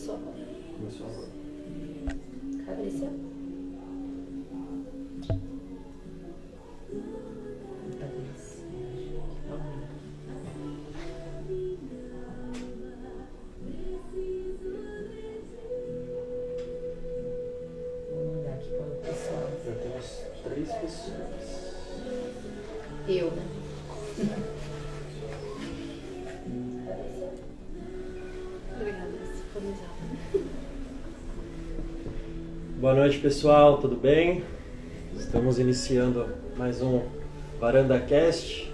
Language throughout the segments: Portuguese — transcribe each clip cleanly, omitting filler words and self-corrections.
Começou agora. Começou agora. Cabeça. Vamos mandar aqui para o pessoal. Já temos 3 pessoas. Eu, né? Obrigada, sincronizada. Boa noite, pessoal, tudo bem? Estamos iniciando mais um Varanda Cast.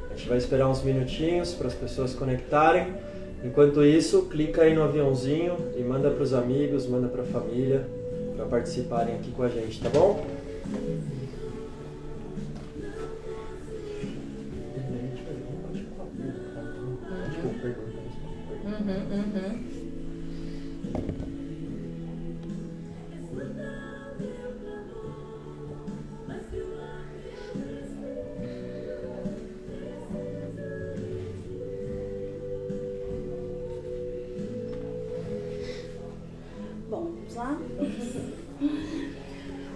A gente vai esperar uns minutinhos para as pessoas conectarem. Enquanto isso, clica aí no aviãozinho e manda para os amigos, manda para a família para participarem aqui com a gente, tá bom? Bom, vamos lá?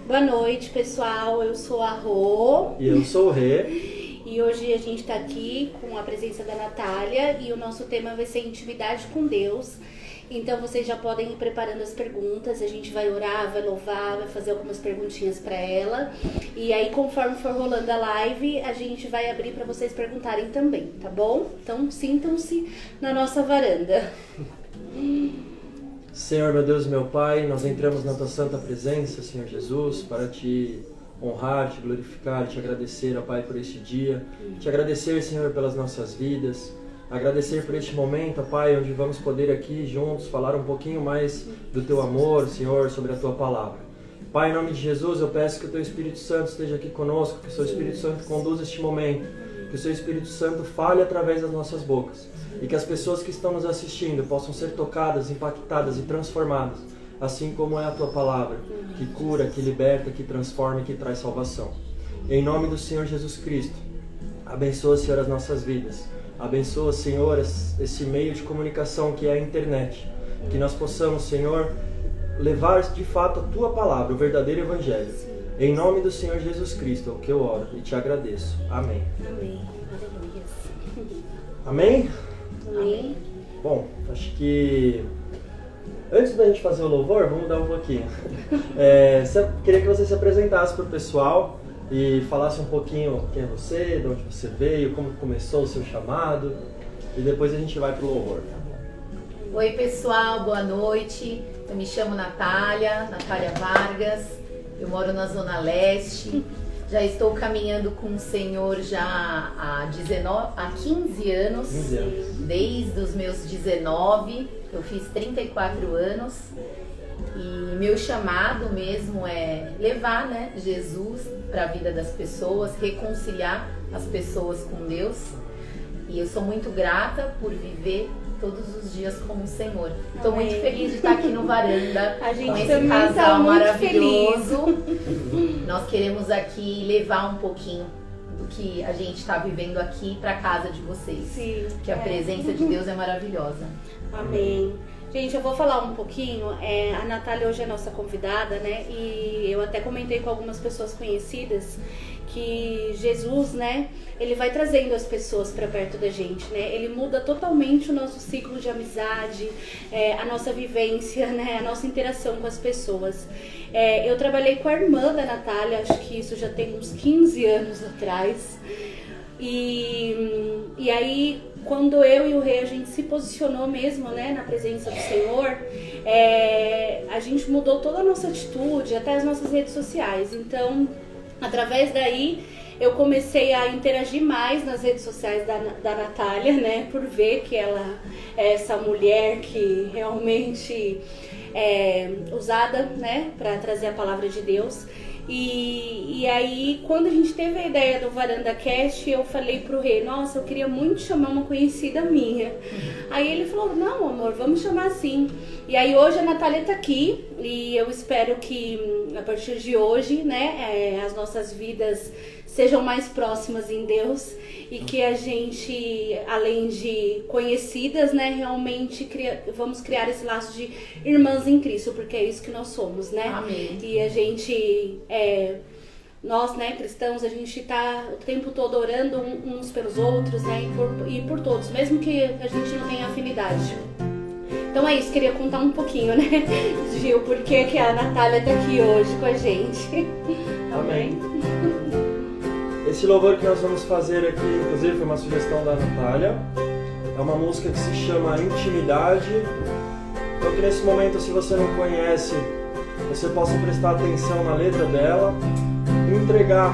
Boa noite, pessoal. Eu sou a Rô. E eu sou o Rê. E hoje a gente está aqui com a presença da Natália e o nosso tema vai ser intimidade com Deus. Então vocês já podem ir preparando as perguntas, a gente vai orar, vai louvar, vai fazer algumas perguntinhas para ela. E aí conforme for rolando a live, a gente vai abrir para vocês perguntarem também, tá bom? Então sintam-se na nossa varanda. Senhor, meu Deus e meu Pai, nós entramos na Tua santa presença, Senhor Jesus, para Te honrar, Te glorificar, Te agradecer, ó Pai, por este dia. Te agradecer, Senhor, pelas nossas vidas. Agradecer por este momento, ó Pai, onde vamos poder aqui juntos falar um pouquinho mais do Teu amor, Senhor, sobre a Tua palavra. Pai, em nome de Jesus, eu peço que o Teu Espírito Santo esteja aqui conosco, que o Seu Espírito Santo conduza este momento, que o Seu Espírito Santo fale através das nossas bocas e que as pessoas que estão nos assistindo possam ser tocadas, impactadas e transformadas, assim como é a Tua palavra, que cura, que liberta, que transforma e que traz salvação. Em nome do Senhor Jesus Cristo, abençoa, Senhor, as nossas vidas. Abençoa, Senhor, esse meio de comunicação que é a internet. Que nós possamos, Senhor, levar de fato a Tua palavra, o verdadeiro Evangelho. Em nome do Senhor Jesus Cristo, é o que eu oro e Te agradeço. Amém. Amém. Aleluia. Amém? Amém. Bom, acho que antes da gente fazer o louvor, vamos mudar um pouquinho. Queria que você se apresentasse para o pessoal e falasse um pouquinho quem é você, de onde você veio, como começou o seu chamado, e depois a gente vai pro louvor. Oi, pessoal, boa noite. Eu me chamo Natália Vargas. Eu moro na Zona Leste. Já estou caminhando com o Senhor já há 15 anos. 15 anos. Desde os meus 19, eu fiz 34 anos. E meu chamado mesmo é levar, né, Jesus para a vida das pessoas, reconciliar as pessoas com Deus. E eu sou muito grata por viver todos os dias com o Senhor. Estou muito feliz de estar aqui no Varanda A gente com esse também casal tá muito maravilhoso. Nós queremos aqui levar um pouquinho do que a gente está vivendo aqui para casa de vocês. Sim, que a presença de Deus é maravilhosa. Amém. Gente, eu vou falar um pouquinho, a Natália hoje é nossa convidada, né, e eu até comentei com algumas pessoas conhecidas que Jesus, né, ele vai trazendo as pessoas para perto da gente, né, ele muda totalmente o nosso ciclo de amizade, a nossa vivência, né, a nossa interação com as pessoas. Eu trabalhei com a irmã da Natália, acho que isso já tem uns 15 anos atrás, e aí quando eu e o Rei a gente se posicionou mesmo, né, na presença do Senhor, a gente mudou toda a nossa atitude, até as nossas redes sociais. Então, através daí, eu comecei a interagir mais nas redes sociais da Natália, né, por ver que ela é essa mulher que realmente é usada, né, para trazer a palavra de Deus. E aí, quando a gente teve a ideia do Varanda Cast, eu falei pro Rei, nossa, eu queria muito chamar uma conhecida minha. Aí ele falou, não, amor, vamos chamar assim. E aí hoje a Natália tá aqui, e eu espero que a partir de hoje, né, as nossas vidas sejam mais próximas em Deus e que a gente, além de conhecidas, né, realmente vamos criar esse laço de irmãs em Cristo, porque é isso que nós somos, né? Amém. E a gente, nós, né, cristãos, a gente tá o tempo todo orando uns pelos outros, né, e por todos, mesmo que a gente não tenha afinidade. Então é isso, queria contar um pouquinho, né, Gil, porque que a Natália tá aqui hoje com a gente. Amém. Esse louvor que nós vamos fazer aqui, inclusive, foi uma sugestão da Natália. É uma música que se chama Intimidade. Então que nesse momento, se você não conhece, você possa prestar atenção na letra dela, entregar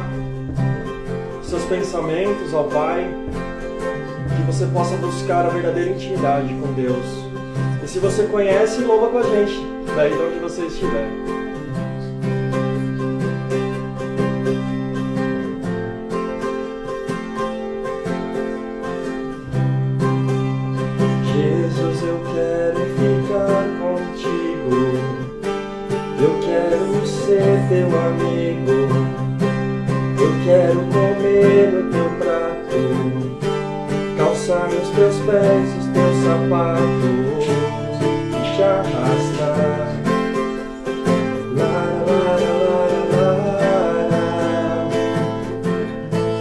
seus pensamentos ao Pai, que você possa buscar a verdadeira intimidade com Deus. E se você conhece, louva com a gente, daí de onde você estiver. Jesus, eu quero ficar contigo, eu quero ser teu amigo, eu quero comer no teu prato, calçar nos teus pés os teus sapatos e te arrastar.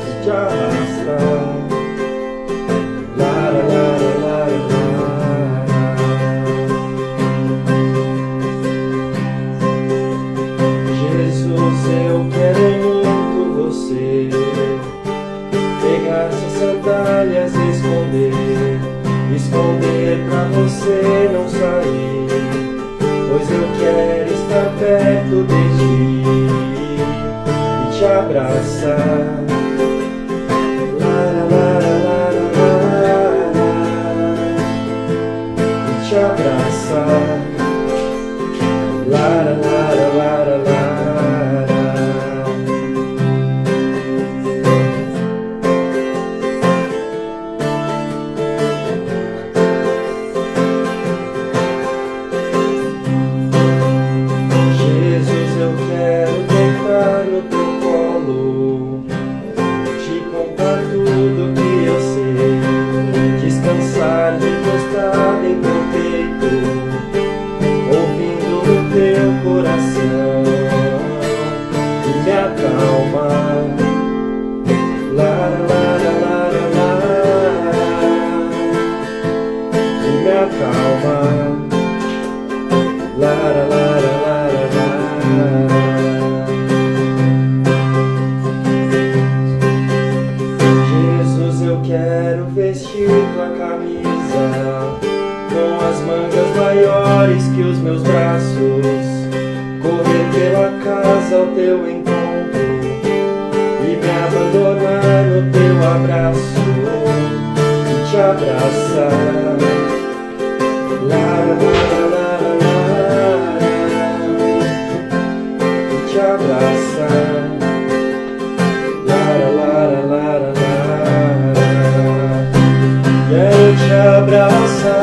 E te arrastar. Jesus, eu quero muito você, pegar suas sandálias e esconder pra você não sair, pois eu quero estar perto de ti e te abraçar. E te abraçar. Lara, lara, lara, lara. Jesus, eu quero deitar no teu colo, te contar tudo que eu sei, descansar recostado em teu peito, ouvindo o teu coração, e me acalma. Lara, lara, lara, lara. E me acalma. Lara, lara, lara, lara. Jesus, eu quero vestir tua camisa com as mangas maiores que os meus braços, correr pela casa ao teu encontro e me abandonar no teu abraço e te abraçar. Lara, lara, lara, lara. E te abraçar. Lara, lara, lara, lara. Quero te abraçar.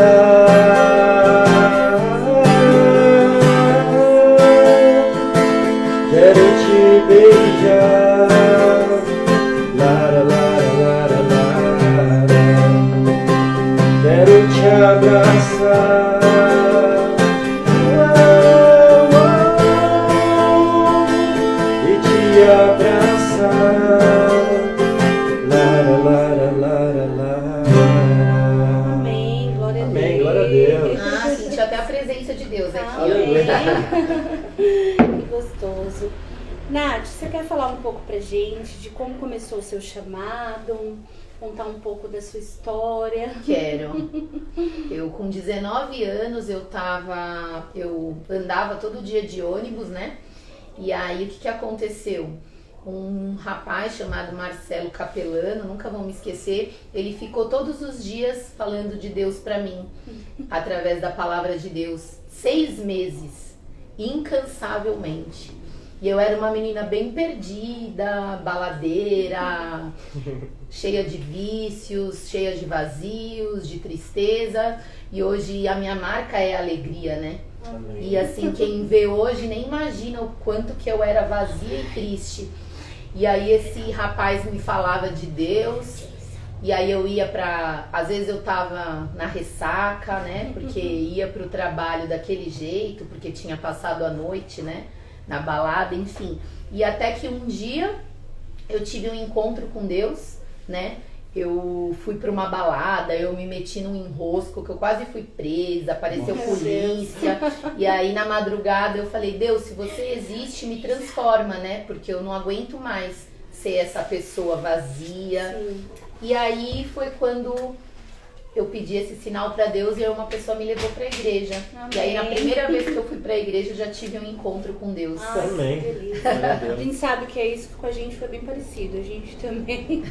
Quero te beijar. Lara, lara, lara, lara. Quero te abraçar. E te abraçar. Lara, lara, lara, lara. Amém, glória a Deus. Amém, glória a Deus. Ah, senti até a presença de Deus aqui. Amém. Ó. Que gostoso. Nath, você quer falar um pouco pra gente de como começou o seu chamado? Contar um pouco da sua história? Quero. Eu com 19 anos eu andava todo dia de ônibus, né? E aí o que aconteceu? Um rapaz chamado Marcelo Capelano, nunca vou me esquecer, ele ficou todos os dias falando de Deus pra mim, através da palavra de Deus, 6 meses, incansavelmente. E eu era uma menina bem perdida, baladeira, cheia de vícios, cheia de vazios, de tristeza. E hoje a minha marca é a alegria, né? Amém. E assim, quem vê hoje nem imagina o quanto que eu era vazia e triste. E aí esse rapaz me falava de Deus. E aí eu ia às vezes eu tava na ressaca, né? Porque ia pro trabalho daquele jeito, porque tinha passado a noite, né? Na balada, enfim. E até que um dia eu tive um encontro com Deus, né? Eu fui pra uma balada, eu me meti num enrosco que eu quase fui presa, apareceu polícia. E aí na madrugada eu falei, Deus, se você existe, me transforma, né? Porque eu não aguento mais ser essa pessoa vazia. Sim. E aí foi quando eu pedi esse sinal pra Deus e aí uma pessoa me levou pra igreja. Amém. E aí na primeira vez que eu fui pra igreja eu já tive um encontro com Deus. Amém. Que delícia. A gente sabe que é isso que com a gente foi bem parecido. A gente também,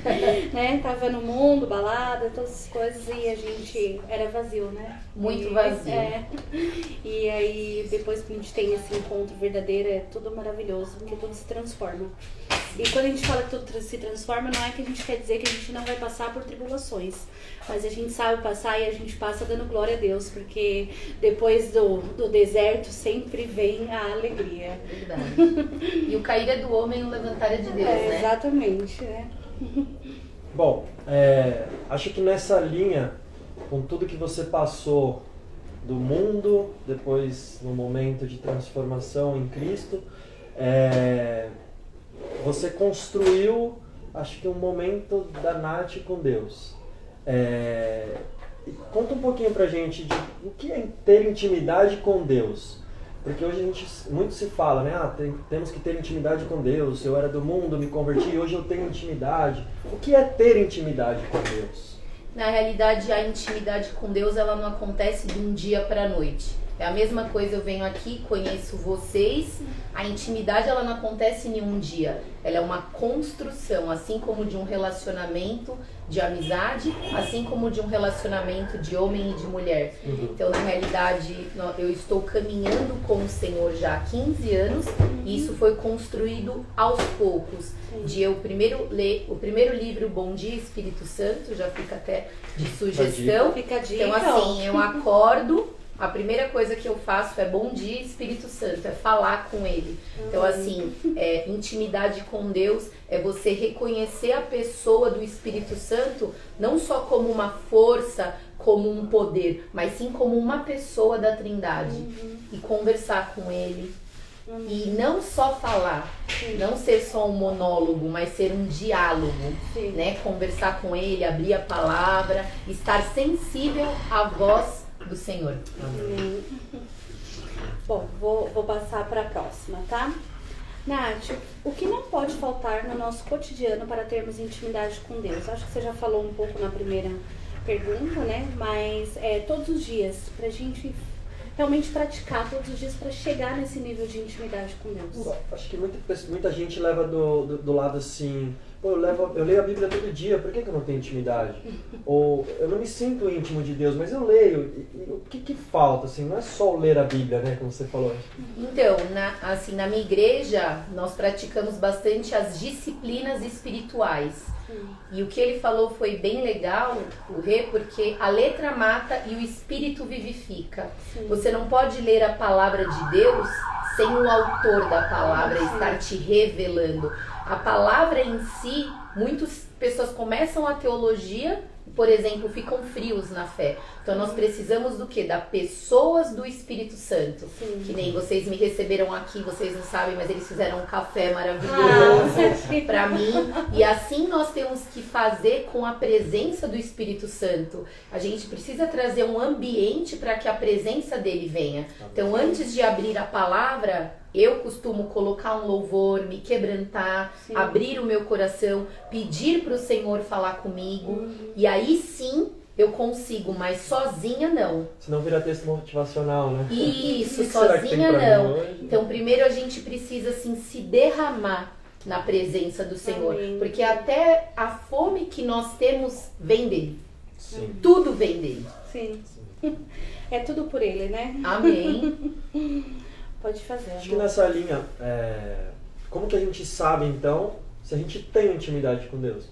né, tava no mundo, balada, todas essas coisas, e a gente era vazio, né? Muito vazio. E aí, depois que a gente tem esse encontro verdadeiro, é tudo maravilhoso, porque tudo se transforma. E quando a gente fala que tudo se transforma, não é que a gente quer dizer que a gente não vai passar por tribulações, mas a gente sabe passar e a gente passa dando glória a Deus, porque depois do deserto sempre vem a alegria. Verdade. E o cair é do homem e o levantar é de Deus, né? Exatamente, né? Bom, acho que nessa linha, com tudo que você passou do mundo, depois no momento de transformação em Cristo, você construiu, acho que um momento da Nath com Deus. Conta um pouquinho pra gente de o que é ter intimidade com Deus. Porque hoje muito se fala, né? Temos que ter intimidade com Deus. Eu era do mundo, me converti, hoje eu tenho intimidade. O que é ter intimidade com Deus? Na realidade, a intimidade com Deus, ela não acontece de um dia pra noite. É a mesma coisa, eu venho aqui, conheço vocês, a intimidade ela não acontece em um dia, ela é uma construção, assim como de um relacionamento de amizade, assim como de um relacionamento de homem e de mulher. Então, na realidade, eu estou caminhando com o Senhor já há 15 anos e isso foi construído aos poucos. De eu primeiro ler o primeiro livro, Bom Dia Espírito Santo, já fica até de sugestão. Fica a dica. Então, assim, eu acordo. A primeira coisa que eu faço é bom dia Espírito Santo, é falar com ele. Então assim, intimidade com Deus é você reconhecer a pessoa do Espírito Santo não só como uma força, como um poder, mas sim como uma pessoa da Trindade. E conversar com ele. E não só falar, não ser só um monólogo, mas ser um diálogo, né? Conversar com ele, abrir a palavra, estar sensível à voz do Senhor. Amém. Bom, vou passar para a próxima, tá? Nath, o que não pode faltar no nosso cotidiano para termos intimidade com Deus? Acho que você já falou um pouco na primeira pergunta, né? Mas todos os dias, pra gente realmente praticar todos os dias para chegar nesse nível de intimidade com Deus. Acho que muita gente leva do lado assim, pô, eu leio a Bíblia todo dia, por que eu não tenho intimidade? Ou eu não me sinto íntimo de Deus, mas eu leio. E o que falta? Assim, não é só ler a Bíblia, né, como você falou. Então, na minha igreja, nós praticamos bastante as disciplinas espirituais. E o que ele falou foi bem legal, o Rê, porque a letra mata e o espírito vivifica. Você não pode ler a palavra de Deus sem o autor da palavra estar te revelando. A palavra em si, muitas pessoas começam a teologia, por exemplo, ficam frios na fé. Então nós precisamos do quê? Da pessoas do Espírito Santo. Que nem vocês me receberam aqui, vocês não sabem, mas eles fizeram um café maravilhoso para mim. E assim nós temos que fazer com a presença do Espírito Santo. A gente precisa trazer um ambiente para que a presença dele venha. Então antes de abrir a palavra, eu costumo colocar um louvor, me quebrantar, abrir o meu coração, pedir para o Senhor falar comigo. E aí sim eu consigo, mas sozinha não. Senão vira texto motivacional, né? Isso, que sozinha não. Então primeiro a gente precisa assim se derramar na presença do Senhor. Amém. Porque até a fome que nós temos vem dele. Sim. Tudo vem dele. Sim. É tudo por ele, né? Amém. Pode fazer. Acho que nessa linha, como que a gente sabe, então, se a gente tem intimidade com Deus?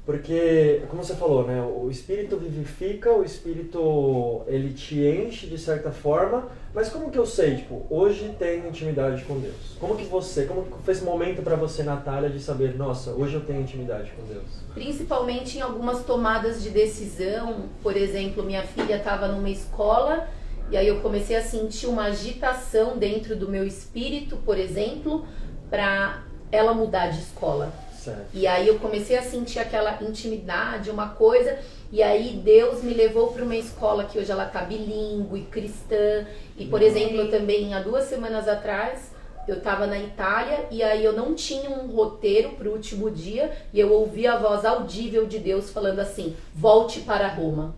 Porque, como você falou, né, o Espírito vivifica, o Espírito, ele te enche de certa forma, mas como que eu sei, tipo, hoje tenho intimidade com Deus? Como que foi esse momento para você, Natália, de saber, nossa, hoje eu tenho intimidade com Deus? Principalmente em algumas tomadas de decisão. Por exemplo, minha filha estava numa escola e aí eu comecei a sentir uma agitação dentro do meu espírito, por exemplo, para ela mudar de escola. Certo. E aí eu comecei a sentir aquela intimidade, uma coisa, e aí Deus me levou para uma escola que hoje ela tá bilíngue, cristã. E, por exemplo, eu também, há 2 semanas atrás, eu estava na Itália e aí eu não tinha um roteiro para o último dia e eu ouvi a voz audível de Deus falando assim, volte para Roma.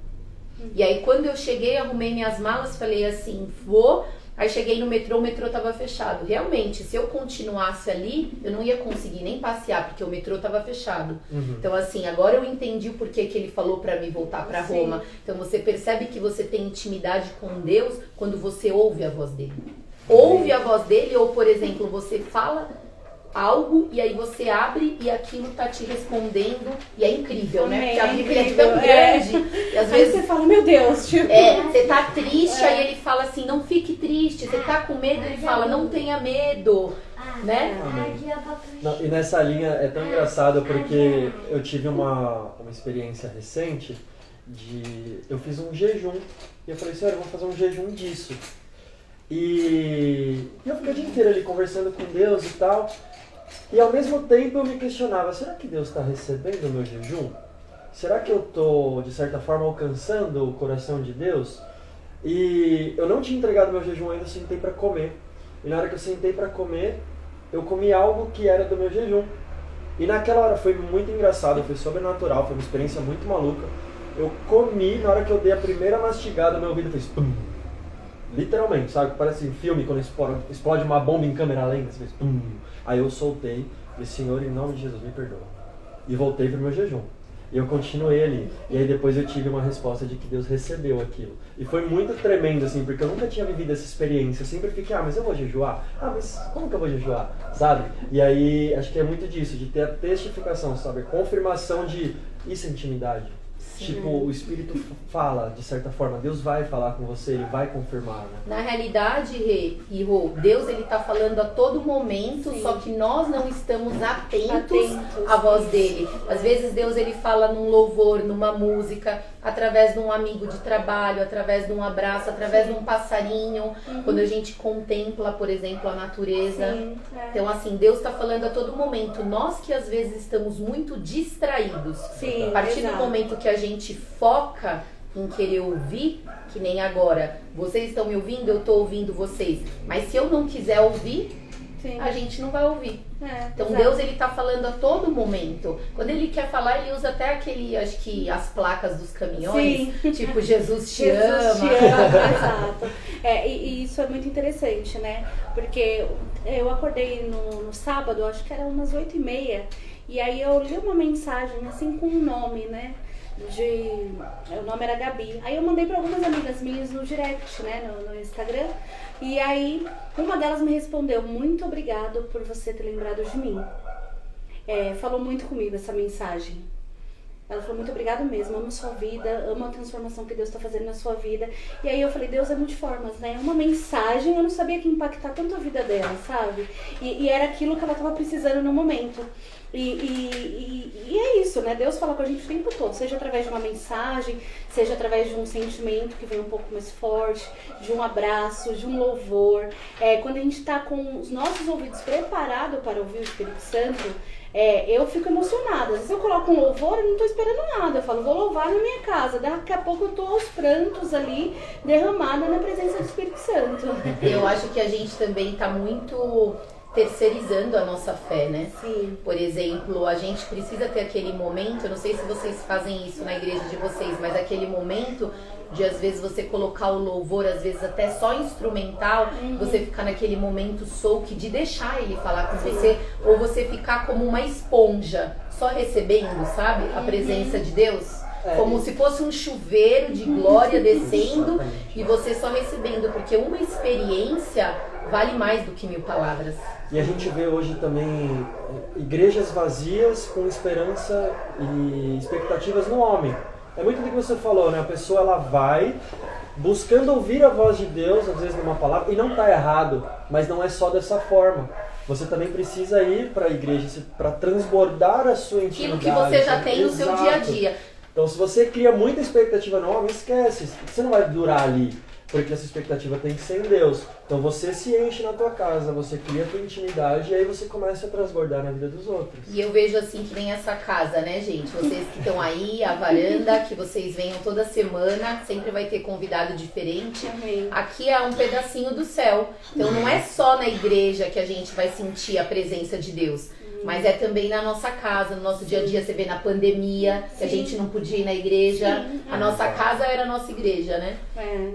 E aí quando eu cheguei, arrumei minhas malas, falei assim, vou. Aí cheguei no metrô, o metrô estava fechado. Realmente, se eu continuasse ali, eu não ia conseguir nem passear, porque o metrô estava fechado. Então, assim, agora eu entendi o porquê que ele falou para mim voltar para Roma. Então, você percebe que você tem intimidade com Deus quando você ouve a voz dele. Ouve a voz dele, ou, por exemplo, você fala algo e aí você abre e aquilo tá te respondendo e é incrível, né? Porque a Bíblia é tão grande e às vezes você fala, meu Deus, tipo... você tá triste, aí ele fala assim, não fique triste, você tá com medo, ele fala, não tenha medo, né? Não, e nessa linha é tão engraçado porque eu tive uma experiência recente eu fiz um jejum e eu falei, Senhor, eu vou fazer um jejum disso. E eu fiquei o dia inteiro ali conversando com Deus e tal. E ao mesmo tempo eu me questionava, será que Deus está recebendo o meu jejum? Será que eu estou, de certa forma, alcançando o coração de Deus? E eu não tinha entregado meu jejum ainda, eu sentei para comer. E na hora que eu sentei para comer, eu comi algo que era do meu jejum. E naquela hora foi muito engraçado, foi sobrenatural, foi uma experiência muito maluca. Eu comi, na hora que eu dei a primeira mastigada, meu ouvido fez pum. Literalmente, sabe? Parece filme quando explode uma bomba em câmera lenta, fez pum. Aí eu soltei, e Senhor, em nome de Jesus, me perdoa. E voltei pro meu jejum. E eu continuei ali. E aí depois eu tive uma resposta de que Deus recebeu aquilo. E foi muito tremendo, assim, porque eu nunca tinha vivido essa experiência. Eu sempre fiquei, mas eu vou jejuar? Mas como que eu vou jejuar? Sabe? E aí, acho que é muito disso, de ter a testificação, sabe? A confirmação de isso é intimidade. Tipo, o Espírito fala, de certa forma, Deus vai falar com você, Ele vai confirmar, né? Na realidade, Rô, Deus ele tá falando a todo momento, sim, só que nós não estamos atentos à voz dele. Às vezes Deus ele fala num louvor, numa música, através de um amigo de trabalho, através de um abraço, através de um passarinho, quando a gente contempla, por exemplo, a natureza. Sim, Então, assim, Deus está falando a todo momento. Nós que às vezes estamos muito distraídos, a partir do momento que a gente foca em querer ouvir, que nem agora, vocês estão me ouvindo, eu estou ouvindo vocês, mas se eu não quiser ouvir, a gente não vai ouvir. Então Deus ele tá falando a todo momento. Quando ele quer falar, ele usa até aquele, acho que as placas dos caminhões, tipo Jesus te ama. Exato. E isso é muito interessante, né? Porque eu acordei no sábado, acho que era umas 8h30, e aí eu li uma mensagem assim com um nome, né? O nome era Gabi. Aí eu mandei para algumas amigas minhas no direct, né, no Instagram. E aí uma delas me respondeu, muito obrigado por você ter lembrado de mim. Falou muito comigo essa mensagem. Ela falou, muito obrigado mesmo, amo sua vida, amo a transformação que Deus está fazendo na sua vida. E aí eu falei, Deus é multiformas, né? Uma mensagem, eu não sabia que ia impactar tanto a vida dela, sabe? E era aquilo que ela estava precisando no momento. E é isso, né? Deus fala com a gente o tempo todo, seja através de uma mensagem, seja através de um sentimento que vem um pouco mais forte, de um abraço, de um louvor. Quando a gente está com os nossos ouvidos preparados para ouvir o Espírito Santo, eu fico emocionada. Às vezes eu coloco um louvor e não estou esperando nada. Eu falo, vou louvar na minha casa. Daqui a pouco eu estou aos prantos ali, derramada na presença do Espírito Santo. Eu acho que a gente também está muito terceirizando a nossa fé, né? Sim. Por exemplo, a gente precisa ter aquele momento, eu não sei se vocês fazem isso na igreja de vocês, mas aquele momento de às vezes você colocar o louvor, às vezes até só instrumental, você ficar naquele momento soak de deixar ele falar com você, ou você ficar como uma esponja, só recebendo, sabe? A presença de Deus. Como se fosse um chuveiro de glória descendo Exatamente. e você só recebendo, porque uma experiência vale mais do que 1000 palavras. E a gente vê hoje também igrejas vazias com esperança e expectativas no homem. É muito do que você falou, né? A pessoa ela vai buscando ouvir a voz de Deus, às vezes numa palavra, e não está errado, mas não é só dessa forma. Você também precisa ir para a igreja para transbordar a sua Aquilo intimidade. que você já tem no seu dia a Exato. dia. Então, se você cria muita expectativa no homem, esquece. Você não vai durar ali, porque essa expectativa tem que ser em Deus. Então, você se enche na tua casa, você cria a tua intimidade e aí você começa a transbordar na vida dos outros. E eu vejo assim que nem essa casa, né, gente? Vocês que estão aí, a varanda, que vocês venham toda semana, sempre vai ter convidado diferente. Amém. Aqui é um pedacinho do céu. Então não é só na igreja que a gente vai sentir a presença de Deus. Mas é também na nossa casa, no nosso dia a dia. Você vê na pandemia, que a gente não podia ir na igreja. Sim. A nossa casa era a nossa igreja, né? É.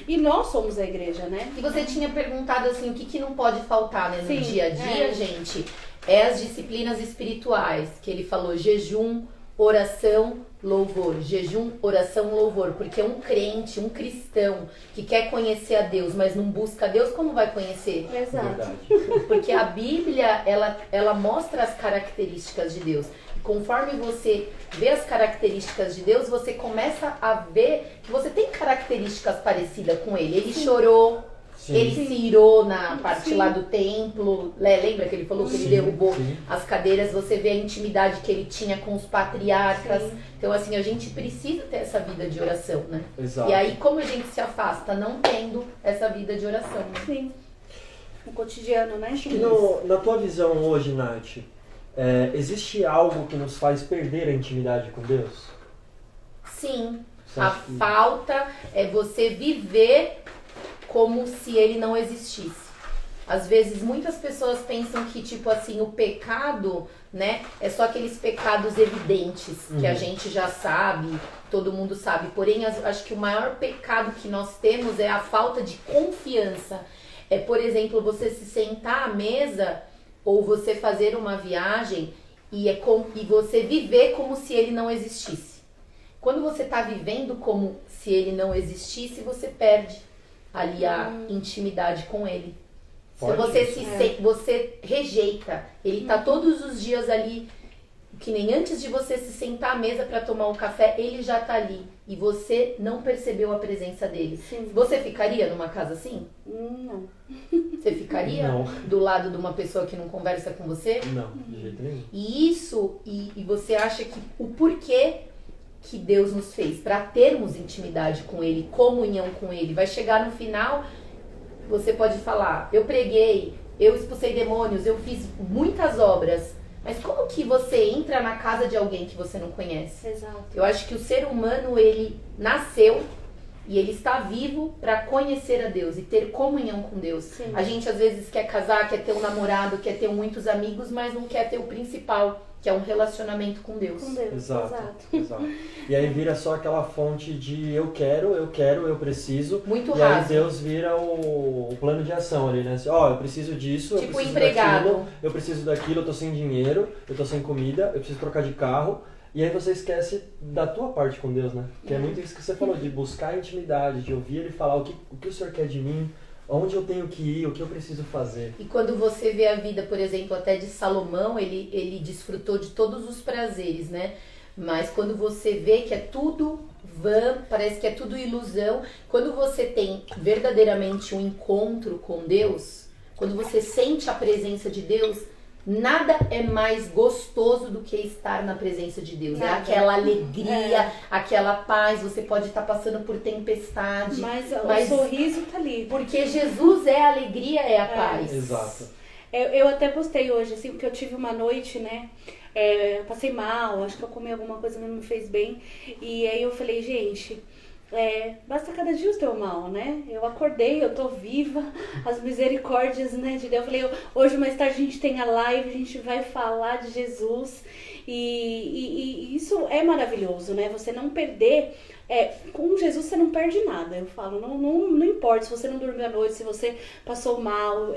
E nós somos a igreja, né? E você tinha perguntado assim, o que não pode faltar, né, no Sim, dia a dia, gente? É as disciplinas espirituais, que ele falou jejum, oração, louvor. Jejum, oração, louvor. Porque um crente, um cristão que quer conhecer a Deus, mas não busca a Deus, como vai conhecer? Exato. Verdade. Porque a Bíblia, ela mostra as características de Deus. E conforme você vê as características de Deus, você começa a ver que você tem características parecidas com Ele. Ele chorou, Sim. ele se irou na parte lá do templo. Lembra que ele falou que ele Sim, derrubou sim. as cadeiras? Você vê a intimidade que ele tinha com os patriarcas. Sim. Então, assim, a gente precisa ter essa vida de oração, né? Exato. E aí, como a gente se afasta não tendo essa vida de oração, né? Sim. No cotidiano, né? Acho que na tua visão hoje, Nath, existe algo que nos faz perder a intimidade com Deus? Sim. Você A acha que- falta é você viver como se ele não existisse. Às vezes, muitas pessoas pensam que, tipo assim, o pecado, né, é só aqueles pecados evidentes, que a gente já sabe, todo mundo sabe. Porém, acho que o maior pecado que nós temos é a falta de confiança. É, por exemplo, você se sentar à mesa ou você fazer uma viagem e você viver como se ele não existisse. Quando você está vivendo como se ele não existisse, você perde ali a intimidade com ele. Pode. Você rejeita. Ele tá todos os dias ali, que nem antes de você se sentar à mesa para tomar um café, ele já tá ali. E você não percebeu a presença dele. Sim. Você ficaria numa casa assim? Não. Você ficaria Não. do lado de uma pessoa que não conversa com você? Não, de jeito nenhum. E isso, e você acha que o porquê que Deus nos fez para termos intimidade com Ele, comunhão com Ele, vai chegar no final, você pode falar, eu preguei, eu expulsei demônios, eu fiz muitas obras, mas como que você entra na casa de alguém que você não conhece? Exato. Eu acho que o ser humano, ele nasceu e ele está vivo para conhecer a Deus e ter comunhão com Deus. Sim. A gente às vezes quer casar, quer ter um namorado, quer ter muitos amigos, mas não quer ter o principal, que é um relacionamento com Deus. Com Deus. Exato, Exato. exato. E aí vira só aquela fonte de eu quero, eu preciso. Muito E aí raso. Deus vira o plano de ação ali, né? Assim, ó, eu preciso disso, eu Tipo preciso empregado. daquilo, eu preciso daquilo, eu tô sem dinheiro, eu tô sem comida, eu preciso trocar de carro. E aí você esquece da tua parte com Deus, né? Que é muito isso que você falou, de buscar a intimidade, de ouvir Ele falar o que o Senhor quer de mim, onde eu tenho que ir, o que eu preciso fazer. E quando você vê a vida, por exemplo, até de Salomão, ele desfrutou de todos os prazeres, né? Mas quando você vê que é tudo vã, parece que é tudo ilusão, quando você tem verdadeiramente um encontro com Deus, quando você sente a presença de Deus, nada é mais gostoso do que estar na presença de Deus. É Nada. aquela alegria, aquela paz, você pode estar passando por tempestade. Mas Mas- o sorriso tá ali. Porque Jesus é a alegria, é a paz. Exato. Eu até postei hoje, assim, porque eu tive uma noite, né? Eu passei mal, acho que eu comi alguma coisa que não me fez bem. E aí eu falei, gente, basta cada dia o teu mal, né? Eu acordei, eu tô viva, as misericórdias, né, de Deus. Eu falei, hoje mais tarde a gente tem a live, a gente vai falar de Jesus. E isso é maravilhoso, né? Você não perder. Com Jesus você não perde nada. Eu falo, não importa se você não dormiu à noite, se você passou mal.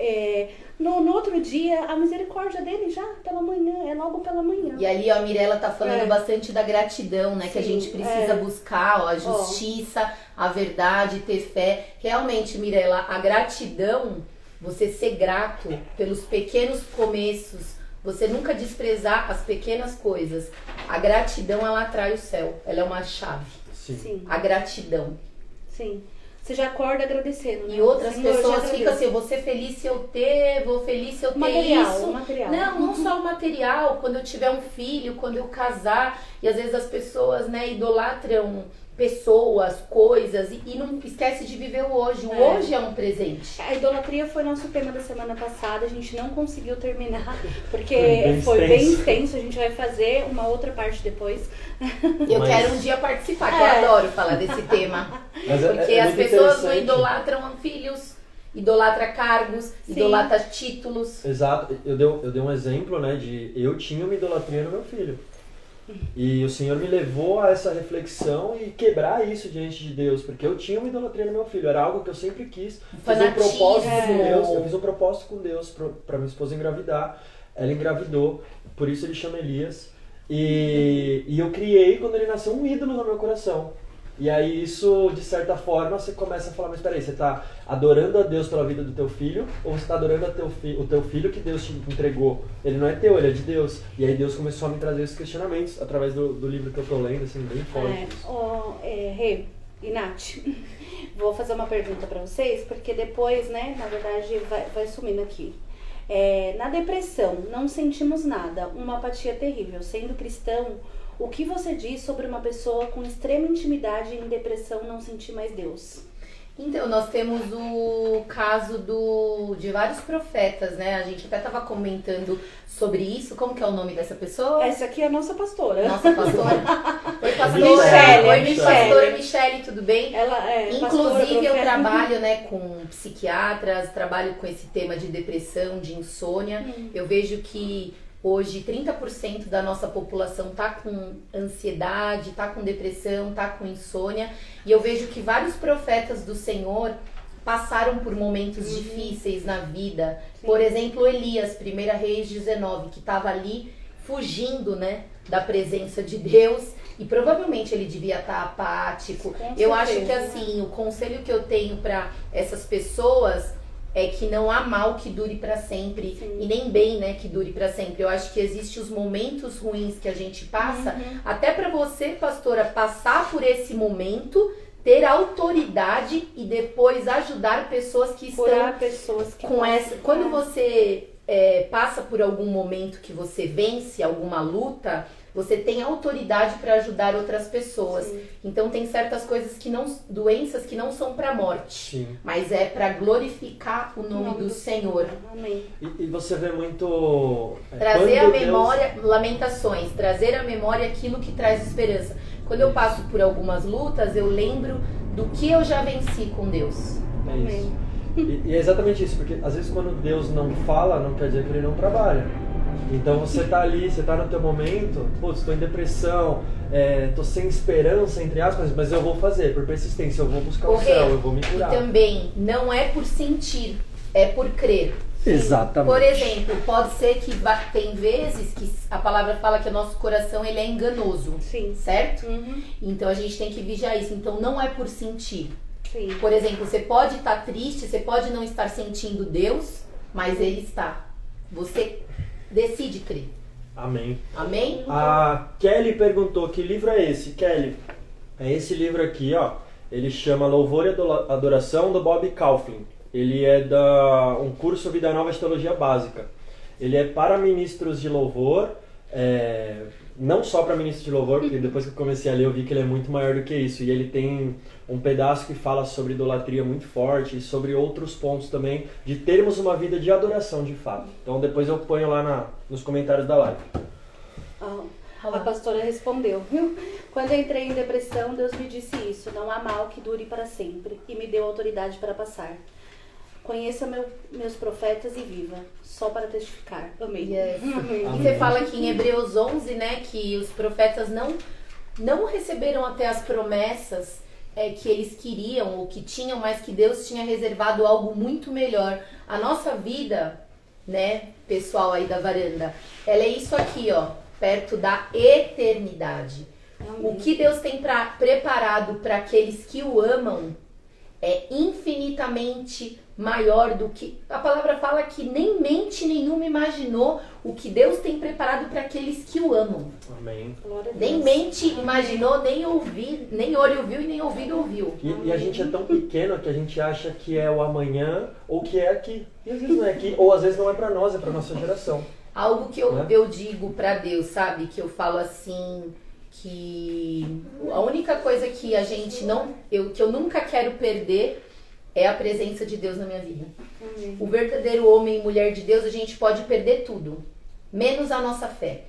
No outro dia, a misericórdia dele já pela manhã, é logo pela manhã. E ali, ó, a Mirella tá falando bastante da gratidão, né? Sim, que a gente precisa buscar, ó, a justiça, a verdade, ter fé. Realmente, Mirella, a gratidão, você ser grato pelos pequenos começos, você nunca desprezar as pequenas coisas. A gratidão, ela atrai o céu, ela é uma chave. Sim. A gratidão. Sim. Você já acorda agradecendo, né? E outras pessoas ficam assim, eu vou ser feliz se eu ter, vou feliz se eu ter isso. Material. Não só o material, quando eu tiver um filho, quando eu casar. E às vezes as pessoas, né, idolatram pessoas, coisas e não esquece de viver o hoje. O hoje é um presente. A idolatria foi nosso tema da semana passada, a gente não conseguiu terminar, porque foi bem extenso. A gente vai fazer uma outra parte depois. Eu quero um dia participar, que eu adoro falar desse tema. Porque as pessoas não idolatram filhos, idolatra cargos, idolatra títulos. Exato. Eu dei um exemplo, né, de eu tinha uma idolatria no meu filho. E o Senhor me levou a essa reflexão e quebrar isso diante de Deus, porque eu tinha uma idolatria no meu filho, era algo que eu sempre quis fazer um propósito com Deus. Eu fiz um propósito com Deus para minha esposa engravidar, ela engravidou, por isso ele chama Elias. E eu criei, quando ele nasceu, um ídolo no meu coração. E aí isso, de certa forma, você começa a falar, mas peraí, você está adorando a Deus pela vida do teu filho, ou você está adorando o teu filho que Deus te entregou? Ele não é teu, ele é de Deus. E aí Deus começou a me trazer esses questionamentos através do livro que eu estou lendo, assim, bem forte. Rê e Nath, vou fazer uma pergunta para vocês, porque depois, né, na verdade, vai sumindo aqui. Na depressão, não sentimos nada, uma apatia terrível. Sendo cristão, o que você diz sobre uma pessoa com extrema intimidade e em depressão não sentir mais Deus? Então, nós temos o caso de vários profetas, né? A gente até estava comentando sobre isso. Como que é o nome dessa pessoa? Essa aqui é a nossa pastora. Nossa pastora. Oi, pastora. Michele. Pastora Michele, tudo bem? Ela é Inclusive, eu trabalho, né, com psiquiatras, trabalho com esse tema de depressão, de insônia. Eu vejo que hoje 30% da nossa população tá com ansiedade, tá com depressão, tá com insônia. E eu vejo que vários profetas do Senhor passaram por momentos difíceis na vida. Sim. Por exemplo, Elias, 1 Reis 19, que estava ali fugindo, né, da presença de Deus. E provavelmente ele devia estar apático. Eu acho que assim, o conselho que eu tenho para essas pessoas é que não há mal que dure para sempre. Sim. E nem bem, né, que dure para sempre. Eu acho que existem os momentos ruins que a gente passa, até para você, pastora, passar por esse momento, ter autoridade e depois ajudar pessoas que curar pessoas que com essa. Quando você passa por algum momento que você vence alguma luta, você tem autoridade para ajudar outras pessoas. Sim. Então tem certas coisas doenças que não são para morte, sim, mas é para glorificar o nome do Senhor. Amém. E você vê muito trazer à memória Lamentações, trazer à memória aquilo que traz esperança. Quando eu passo por algumas lutas, eu lembro do que eu já venci com Deus. É isso. E é exatamente isso, porque às vezes quando Deus não fala, não quer dizer que Ele não trabalha. Então você tá ali, você tá no teu momento, putz, tô em depressão, tô sem esperança, entre aspas, mas eu vou fazer, por persistência, eu vou buscar o céu, eu vou me curar. E também, não é por sentir, é por crer. Exatamente. Por exemplo, pode ser que tem vezes que a palavra fala que o nosso coração ele é enganoso, sim, certo? Então a gente tem que vigiar isso, então não é por sentir. Sim. Por exemplo, você pode estar triste, você pode não estar sentindo Deus, mas Ele está. Você decide crer. Amém. Amém? A Kelly perguntou, que livro é esse? Kelly, é esse livro aqui, ó. Ele chama Louvor e Adoração, do Bob Kauflin. Ele é um curso Vida Nova de Teologia Básica. Ele é para ministros de louvor, não só para ministros de louvor, porque depois que eu comecei a ler eu vi que ele é muito maior do que isso. E ele tem um pedaço que fala sobre idolatria muito forte e sobre outros pontos também, de termos uma vida de adoração de fato. Então depois eu ponho lá nos comentários da live. A pastora respondeu, viu? Quando eu entrei em depressão, Deus me disse isso: não há mal que dure para sempre, e me deu autoridade para passar. Conheça meus profetas e viva, só para testificar. Amém. Yes. Amém. E você fala aqui em Hebreus 11, né, que os profetas não receberam até as promessas que eles queriam ou que tinham, mas que Deus tinha reservado algo muito melhor. A nossa vida, né, pessoal aí da varanda, ela é isso aqui, ó, perto da eternidade. Amém. O que Deus tem preparado para aqueles que o amam é infinitamente maior do que... A palavra fala que nem mente nenhuma imaginou o que Deus tem preparado para aqueles que o amam. Amém. Glória a Deus. Nem mente imaginou, nem olho viu e nem ouvido ouviu. E a gente é tão pequeno que a gente acha que é o amanhã ou que é aqui. E às vezes não é aqui, ou às vezes não é pra nós, é pra nossa geração. Algo que eu digo pra Deus, sabe? Que eu falo assim, que a única coisa que a gente que eu nunca quero perder é a presença de Deus na minha vida. Amém. O verdadeiro homem e mulher de Deus, a gente pode perder tudo, menos a nossa fé.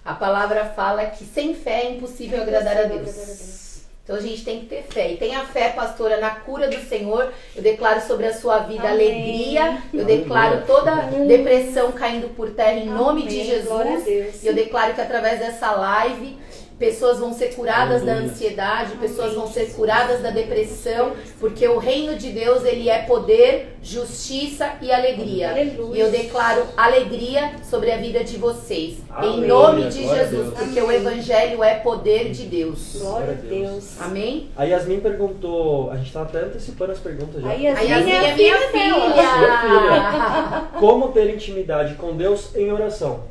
A palavra fala que sem fé é impossível agradar a Deus. Então a gente tem que ter fé. E tenha fé, pastora, na cura do Senhor. Eu declaro sobre a sua vida Amém. Alegria. Eu declaro toda depressão caindo por terra em nome de Amém. Glória a Jesus. Deus. E eu declaro que através dessa live pessoas vão ser curadas da Aleluia. ansiedade, pessoas vão ser curadas da depressão, porque o reino de Deus, ele é poder, justiça e alegria. Aleluia. E eu declaro alegria sobre a vida de vocês. Aleluia. Em nome de Glória a Jesus, Deus. porque o evangelho é poder de Deus. Glória a Deus. Amém? A Yasmin perguntou, a gente tá até antecipando as perguntas já. A Yasmin A Yasmin é é a minha filha dela. filha. Como ter intimidade com Deus em oração?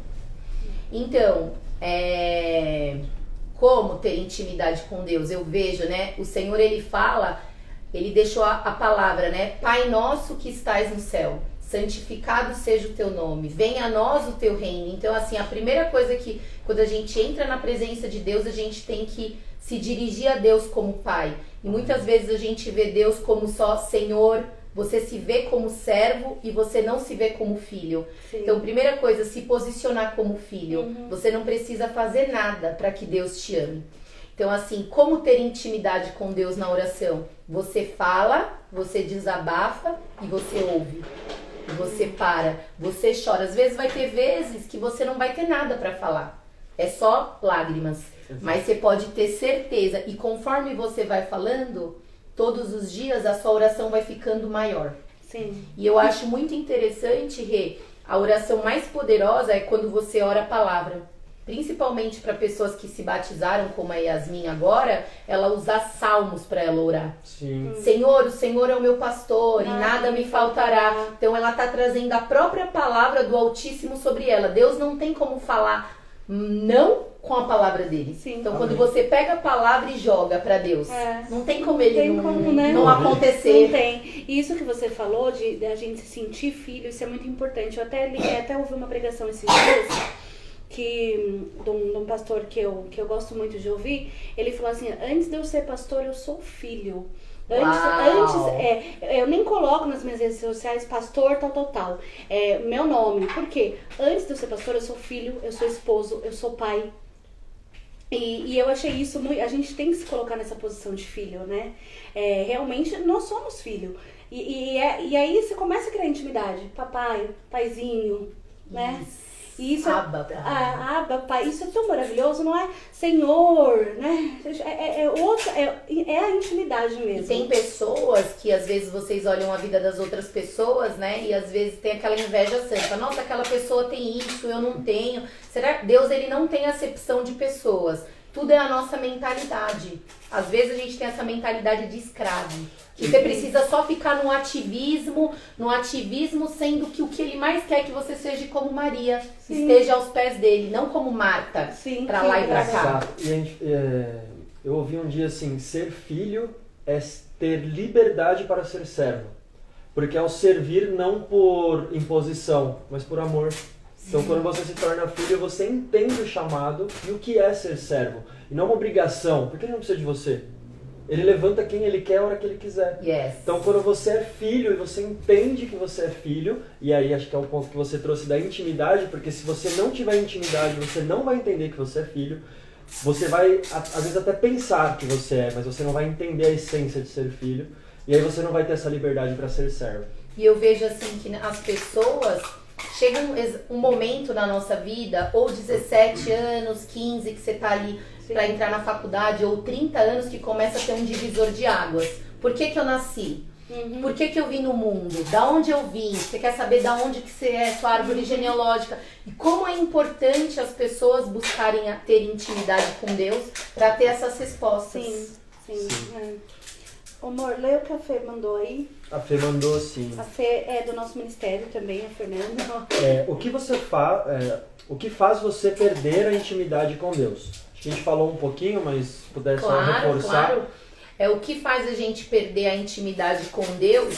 Então, como ter intimidade com Deus? Eu vejo, né? O Senhor, ele fala, ele deixou a palavra, né? Pai nosso que estais no céu, santificado seja o teu nome, venha a nós o teu reino. Então, assim, a primeira coisa que, quando a gente entra na presença de Deus, a gente tem que se dirigir a Deus como Pai. E muitas vezes a gente vê Deus como só Senhor, você se vê como servo e você não se vê como filho. Sim. Então, primeira coisa, se posicionar como filho. Você não precisa fazer nada para que Deus te ame. Então, assim, como ter intimidade com Deus na oração? Você fala, você desabafa e você ouve. E você para, você chora. Às vezes vai ter vezes que você não vai ter nada para falar. É só lágrimas. Mas você pode ter certeza. E conforme você vai falando, todos os dias a sua oração vai ficando maior. Sim. E eu acho muito interessante, Rê, a oração mais poderosa é quando você ora a palavra. Principalmente para pessoas que se batizaram, como a Yasmin agora, ela usar salmos para ela orar. Sim. Senhor, o Senhor é o meu pastor e nada me faltará. Então ela está trazendo a própria palavra do Altíssimo sobre ela. Deus não tem como falar não com a palavra dele. Sim. Então Amém. quando você pega a palavra e joga para Deus, não tem como ele Tem como, né? não acontecer. Não tem. E isso que você falou de a gente se sentir filho, isso é muito importante. Eu até ouvi uma pregação esses dias de um pastor que eu gosto muito de ouvir. Ele falou assim: antes de eu ser pastor, eu sou filho. Antes, eu nem coloco nas minhas redes sociais pastor tal. Meu nome. Por quê? Antes de eu ser pastor, eu sou filho, eu sou esposo, eu sou pai. E eu achei isso muito... A gente tem que se colocar nessa posição de filho, né? Realmente, nós somos filho. E aí você começa a criar intimidade. Papai, paizinho, né? E isso Abba, pai. Abba, pai. Isso é tão maravilhoso, não é? Senhor, né? É a intimidade mesmo. E tem pessoas que às vezes vocês olham a vida das outras pessoas, né? E às vezes tem aquela inveja santa. Nossa, aquela pessoa tem isso, eu não tenho. Será que Deus, ele não tem acepção de pessoas? Tudo é a nossa mentalidade. Às vezes a gente tem essa mentalidade de escravo. Que você precisa só ficar no ativismo, sendo que o que ele mais quer é que você seja como Maria. Sim. Esteja aos pés dele, não como Marta. Sim, pra lá e pra cá. Exato. E eu ouvi um dia assim, ser filho é ter liberdade para ser servo. Porque é o servir não por imposição, mas por amor. Então, quando você se torna filho, você entende o chamado e o que é ser servo. E não uma obrigação, porque ele não precisa de você. Ele levanta quem ele quer a hora que ele quiser. Yes. Então, quando você é filho e você entende que você é filho, e aí acho que é o ponto que você trouxe da intimidade, porque se você não tiver intimidade, você não vai entender que você é filho. Você vai, às vezes, até pensar que você é, mas você não vai entender a essência de ser filho. E aí você não vai ter essa liberdade para ser servo. E eu vejo assim que as pessoas chegam um momento na nossa vida, ou 17 anos, 15, que você tá ali para entrar na faculdade, ou 30 anos que começa a ter um divisor de águas. Por que que eu nasci? Por que que eu vim no mundo? Da onde eu vim? Você quer saber da onde que você é, sua árvore genealógica? E como é importante as pessoas buscarem ter intimidade com Deus para ter essas respostas. Sim. Amor, lê o que a Fê mandou aí. A Fê mandou sim. A Fê é do nosso ministério também, a Fernanda. O que faz você perder a intimidade com Deus? Acho que a gente falou um pouquinho, mas se puder só reforçar. Claro. O que faz a gente perder a intimidade com Deus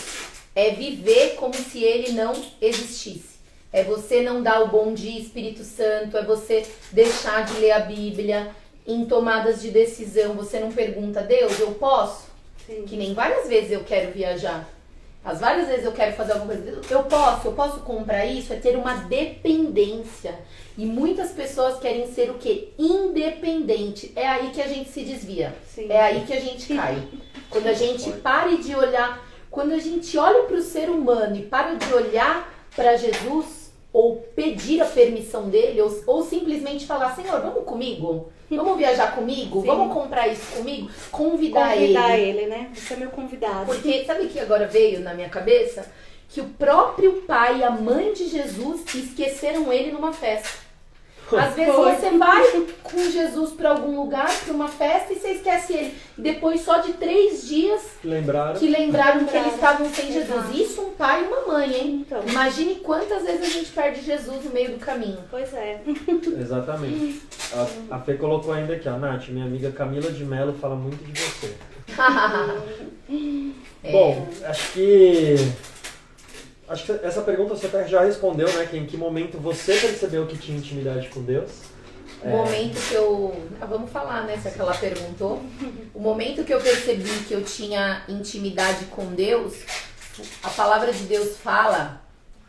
é viver como se Ele não existisse. É você não dar o bom dia, Espírito Santo, é você deixar de ler a Bíblia em tomadas de decisão. Você não pergunta, Deus, eu posso? Sim. Que nem várias vezes eu quero viajar. As várias vezes eu quero fazer alguma coisa. Eu posso comprar isso, é ter uma dependência. E muitas pessoas querem ser o quê? Independente. É aí que a gente se desvia. Sim. É aí que a gente cai. Quando a gente para de olhar, quando a gente olha para o ser humano e para de olhar para Jesus, ou pedir a permissão dele, ou simplesmente falar, Senhor, vamos comigo? Vamos viajar comigo? Sim. Vamos comprar isso comigo? Convidar ele, né? Você é meu convidado. Porque sabe o que agora veio na minha cabeça? Que o próprio pai e a mãe de Jesus esqueceram ele numa festa. Às vezes você vai com Jesus para algum lugar, para uma festa, e você esquece ele. E depois só de 3 dias Lembraram que lembraram que eles estavam sem Jesus. Exato. Isso um pai e uma mãe, hein? Então. Imagine quantas vezes a gente perde Jesus no meio do caminho. Pois é. Exatamente. A Fê colocou ainda aqui, Nath, minha amiga Camila de Mello fala muito de você. Bom, acho que essa pergunta você até já respondeu, né? Que em que momento você percebeu que tinha intimidade com Deus? O momento que eu... vamos falar, né? Se é que ela perguntou. O momento que eu percebi que eu tinha intimidade com Deus, a palavra de Deus fala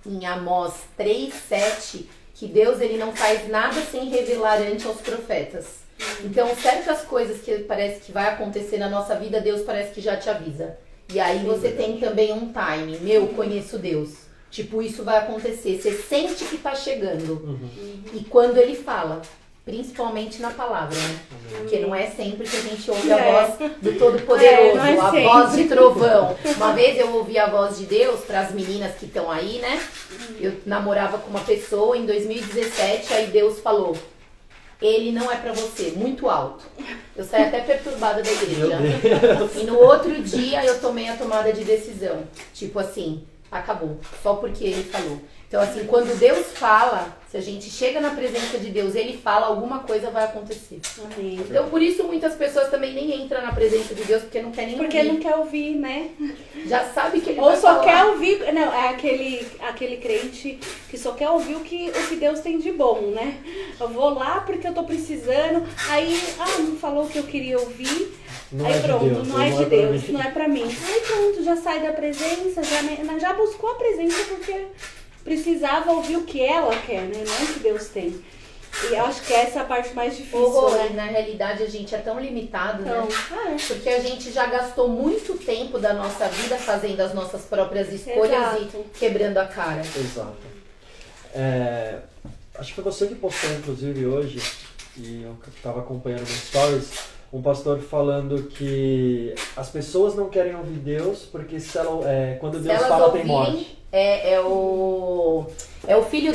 em Amós 3:7 que Deus ele não faz nada sem revelar antes aos profetas. Então, certas coisas que parece que vai acontecer na nossa vida, Deus parece que já te avisa. E aí você tem também um time. Conheço Deus. Tipo, isso vai acontecer. Você sente que tá chegando. E quando ele fala, principalmente na palavra, né? Porque não é sempre que a gente ouve a voz do Todo-Poderoso, não é a sempre. voz de trovão. Uma vez eu ouvi a voz de Deus para as meninas que estão aí, né? Eu namorava com uma pessoa em 2017, aí Deus falou: ele não é pra você, muito alto. Eu saí até perturbada da igreja. E no outro dia eu tomei a tomada de decisão. Tipo assim, acabou. Só porque ele falou. Então assim, quando Deus fala, se a gente chega na presença de Deus, ele fala, alguma coisa vai acontecer. Amém. Então por isso muitas pessoas também nem entram na presença de Deus, porque não quer nem Porque ouvir. não quer ouvir, né? Já sabe que ele Ou vai só falar. quer ouvir... Não, é aquele crente que só quer ouvir o que Deus tem de bom, né? Eu vou lá porque eu tô precisando. Aí, não falou o que eu queria ouvir. Não Aí é de pronto, Deus, não é de pra Deus, mim. não é pra mim. Aí pronto, já sai da presença, já buscou a presença porque precisava ouvir o que ela quer, né? Não é o que Deus tem. E eu acho que essa é a parte mais difícil, né? Na realidade a gente é tão limitado, Então, né? Porque a gente já gastou muito tempo da nossa vida fazendo as nossas próprias escolhas Exato. e quebrando a cara. Exato. Acho que foi você que postou, inclusive, hoje, e eu estava acompanhando nos stories, um pastor falando que as pessoas não querem ouvir Deus porque quando Deus fala tem morte. É o filho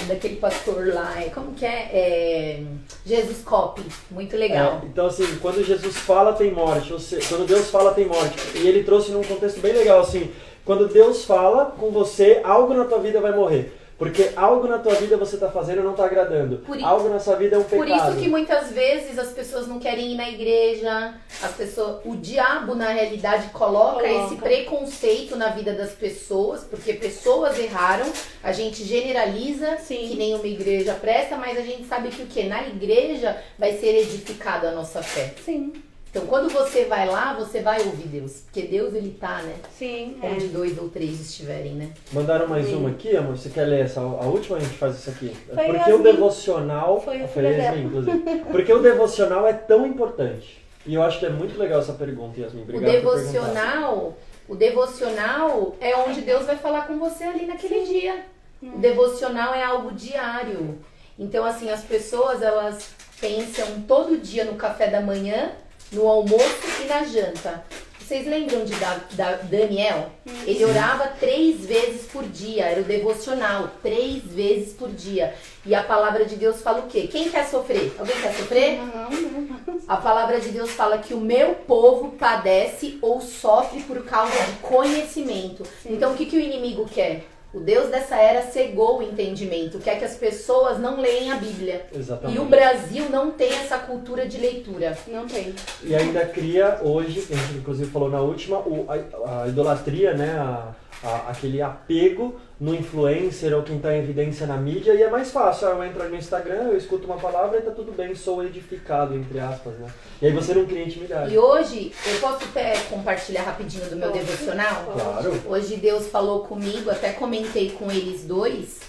daquele pastor lá, como que é? Jesus Cop, muito legal. Então assim, quando Jesus fala tem morte, ou seja, quando Deus fala tem morte. E ele trouxe num contexto bem legal, assim, quando Deus fala com você, algo na tua vida vai morrer. Porque algo na tua vida você está fazendo e não está agradando. Algo na sua vida é um pecado. Por isso que muitas vezes as pessoas não querem ir na igreja. O diabo, na realidade, coloca esse preconceito na vida das pessoas, porque pessoas erraram. A gente generaliza que nenhuma igreja presta, mas a gente sabe que o quê? Na igreja vai ser edificada a nossa fé. Sim. Então, quando você vai lá, você vai ouvir Deus. Porque Deus, ele tá, né? Sim. Onde 2 ou 3 estiverem, né? Mandaram mais uma aqui, amor. Você quer ler essa? A última a gente faz isso aqui. Foi Porque Yasmin. o devocional... Foi a Foi filha Yasmin, inclusive. Porque o devocional é tão importante. E eu acho que é muito legal essa pergunta, Yasmin. Obrigado o devocional, O devocional é onde Deus vai falar com você ali naquele dia. O devocional é algo diário. Então, assim, as pessoas, elas pensam todo dia no café da manhã, no almoço e na janta. Vocês lembram de Daniel? Ele orava 3 vezes por dia, era o devocional, 3 vezes por dia. E a palavra de Deus fala o quê? Quem quer sofrer? Alguém quer sofrer? Não. A palavra de Deus fala que o meu povo padece ou sofre por causa de conhecimento. Então, o que o inimigo quer? O Deus dessa era cegou o entendimento, quer que as pessoas não leem a Bíblia. Exatamente. E o Brasil não tem essa cultura de leitura. Não tem. E ainda cria hoje, que a gente inclusive falou na última, a idolatria, né? Aquele apego no influencer ou quem está em evidência na mídia, e é mais fácil, eu entro no Instagram, eu escuto uma palavra e tá tudo bem, sou edificado, entre aspas, né? E aí você não cria intimidade. E hoje, eu posso até compartilhar rapidinho do meu devocional? Claro. Hoje Deus falou comigo, até comentei com eles dois,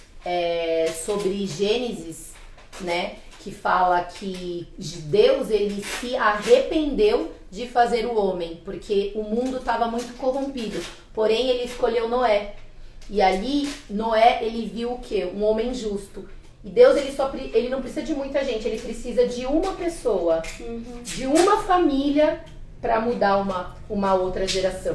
sobre Gênesis, né? Que fala que Deus, ele se arrependeu de fazer o homem, porque o mundo estava muito corrompido. Porém, ele escolheu Noé. E ali, Noé, ele viu o quê? Um homem justo. E Deus, ele não precisa de muita gente, ele precisa de uma pessoa, de uma família para mudar uma outra geração.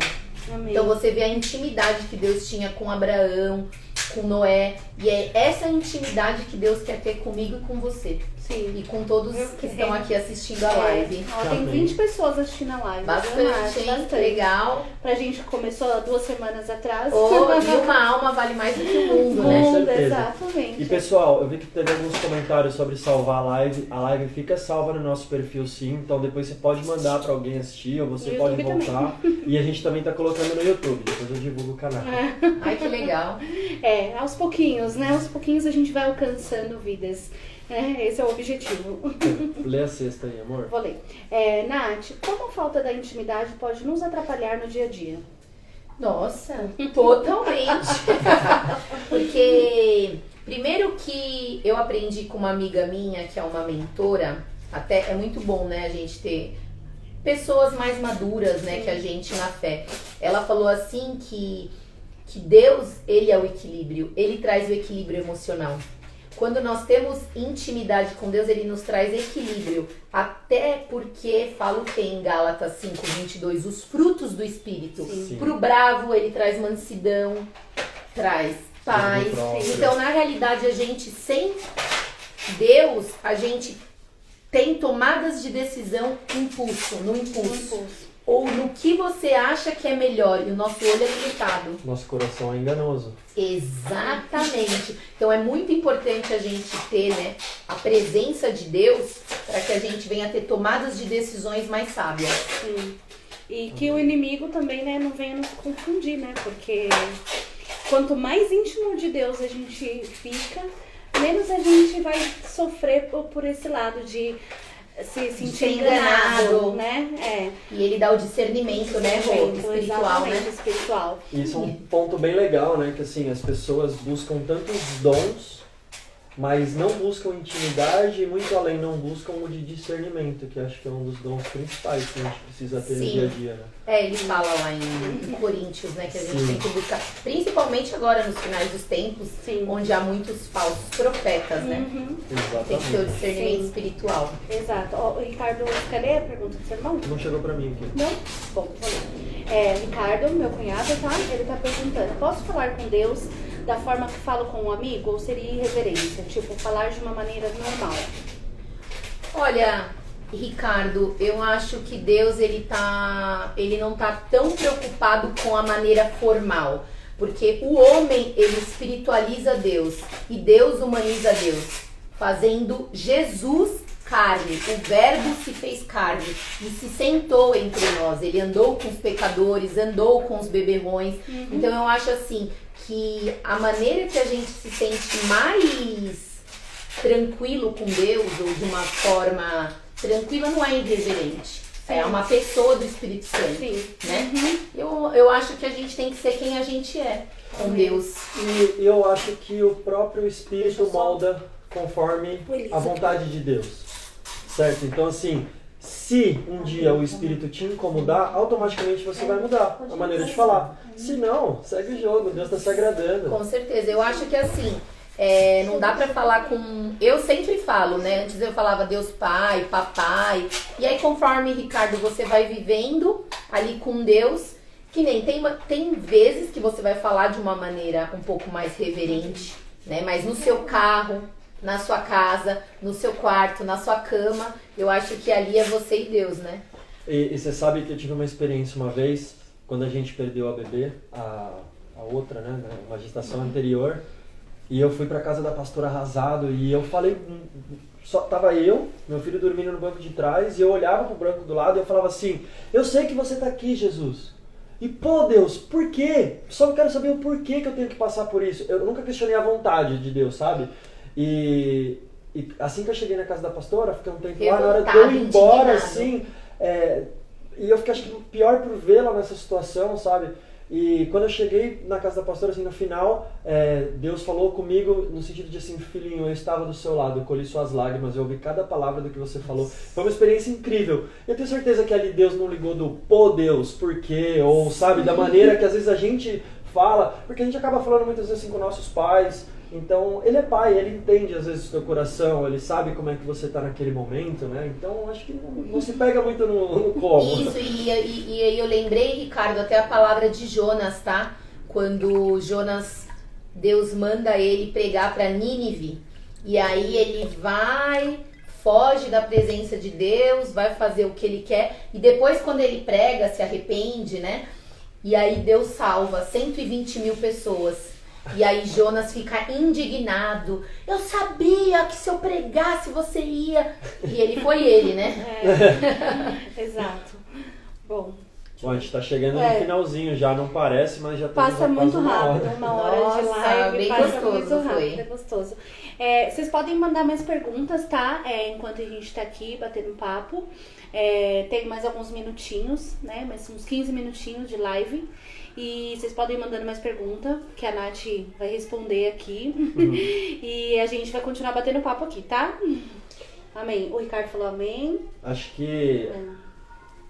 Amém. Então você vê a intimidade que Deus tinha com Abraão, com Noé. E é essa intimidade que Deus quer ter comigo e com você. Sim. E com todos que estão aqui assistindo a live. Ó, tem 20 pessoas assistindo a live. Bastante, hein? Bastante. Legal. Pra gente que começou há 2 semanas atrás. E uma alma vale mais do que o mundo, né? Com certeza. Exatamente. E pessoal, eu vi que teve alguns comentários sobre salvar a live. A live fica salva no nosso perfil, sim. Então depois você pode mandar pra alguém assistir ou você No pode YouTube voltar. E a gente também tá colocando no YouTube. Depois eu divulgo o canal. Ai, que legal. Aos pouquinhos, né? Aos pouquinhos a gente vai alcançando vidas. Esse é o objetivo. Lê a sexta aí, amor. Vou ler. Nath, como a falta da intimidade pode nos atrapalhar no dia a dia? Nossa, totalmente. Porque, primeiro que eu aprendi com uma amiga minha, que é uma mentora, até é muito bom, né, a gente ter pessoas mais maduras, né, que a gente na fé. Ela falou assim que Deus, ele é o equilíbrio, ele traz o equilíbrio emocional. Quando nós temos intimidade com Deus, ele nos traz equilíbrio. Até porque, fala o que em Gálatas 5:22, os frutos do Espírito. Sim. Pro bravo, ele traz mansidão, traz paz. Então, na realidade, a gente, sem Deus, a gente tem tomadas de decisão no impulso. Ou no que você acha que é melhor, e o nosso olho é limitado. Nosso coração é enganoso. Exatamente. Então é muito importante a gente ter, né, a presença de Deus para que a gente venha ter tomadas de decisões mais sábias. Sim. E que o inimigo também, né, não venha nos confundir, né? Porque quanto mais íntimo de Deus a gente fica, menos a gente vai sofrer por esse lado de se sentir enganado, né? E ele dá o discernimento, né, Rô? Espiritual, né? Espiritual. Isso é um ponto bem legal, né? Que assim, as pessoas buscam tantos dons, mas não buscam intimidade e muito além não buscam o de discernimento, que acho que é um dos dons principais que a gente precisa ter no dia a dia, né? Ele fala lá em Coríntios, né, que a gente Sim. tem que buscar, principalmente agora nos finais dos tempos, Sim. onde há muitos falsos profetas, né? Tem que ter o discernimento Sim. espiritual. Exato. Ó, Ricardo, cadê a pergunta do seu irmão? Não chegou pra mim aqui. Não? Bom, vou ler. Ricardo, meu cunhado, tá? Ele tá perguntando, posso falar com Deus da forma que falo com um amigo ou seria irreverência? Tipo, falar de uma maneira normal? Olha, Ricardo, eu acho que Deus, ele não tá tão preocupado com a maneira formal. Porque o homem, ele espiritualiza Deus e Deus humaniza Deus, fazendo Jesus carne. O verbo se fez carne e se sentou entre nós. Ele andou com os pecadores, andou com os beberrões. Então eu acho assim, que a maneira que a gente se sente mais tranquilo com Deus, ou de uma forma tranquila, não é irreverente. É uma pessoa do Espírito Santo. Sim. Né? Eu acho que a gente tem que ser quem a gente é com Deus. E eu acho que o próprio Espírito molda conforme a vontade de Deus. Certo? Então assim, Se um dia o Espírito te incomodar, automaticamente você vai mudar a maneira de falar. Se não, segue o jogo, Deus está se agradando. Com certeza, eu acho que assim, não dá pra falar com... Eu sempre falo, né? Antes eu falava Deus Pai, Papai. E aí conforme, Ricardo, você vai vivendo ali com Deus, que nem tem vezes que você vai falar de uma maneira um pouco mais reverente, né? Mas no seu carro, na sua casa, no seu quarto, na sua cama, eu acho que ali é você e Deus, né? E você sabe que eu tive uma experiência uma vez, quando a gente perdeu a bebê, a outra, né? Uma gestação anterior. E eu fui pra casa da pastora arrasado e eu falei, só tava eu, meu filho dormindo no banco de trás, e eu olhava pro banco do lado e eu falava assim, eu sei que você tá aqui, Jesus. E pô, Deus, por quê? Só quero saber o porquê que eu tenho que passar por isso. Eu nunca questionei a vontade de Deus, sabe? E assim que eu cheguei na casa da pastora, fiquei um tempo lá, na hora de eu ir embora, assim, e eu fiquei, acho que, pior por vê-la nessa situação, sabe? E quando eu cheguei na casa da pastora, assim, no final, Deus falou comigo no sentido de assim, filhinho, eu estava do seu lado, eu colhi suas lágrimas, eu ouvi cada palavra do que você falou. Foi uma experiência incrível. Eu tenho certeza que ali Deus não ligou do pô Deus, por quê? Ou sabe, da maneira que às vezes a gente fala, porque a gente acaba falando muitas vezes assim com nossos pais. Então, ele é pai, ele entende às vezes o teu coração, ele sabe como é que você está naquele momento, né? Então, acho que não se pega muito no como. Isso, e aí eu lembrei, Ricardo, até a palavra de Jonas, tá? Quando Jonas, Deus manda ele pregar para Nínive, e aí ele vai, foge da presença de Deus, vai fazer o que ele quer, e depois quando ele prega, se arrepende, né? E aí Deus salva 120 mil pessoas. E aí Jonas fica indignado. Eu sabia que se eu pregasse você ia. E ele foi ele, né? Exato. Bom, a gente tá chegando no finalzinho já, não parece, mas já estamos passa muito rápido, uma hora de live, bem passa gostoso, muito rápido, foi. é gostoso. Vocês podem mandar mais perguntas, tá? Enquanto a gente tá aqui batendo papo. Tem mais alguns minutinhos, né? Mais uns 15 minutinhos de live. E vocês podem ir mandando mais perguntas, que a Nath vai responder aqui. E a gente vai continuar batendo papo aqui, tá? Amém. O Ricardo falou amém. Acho que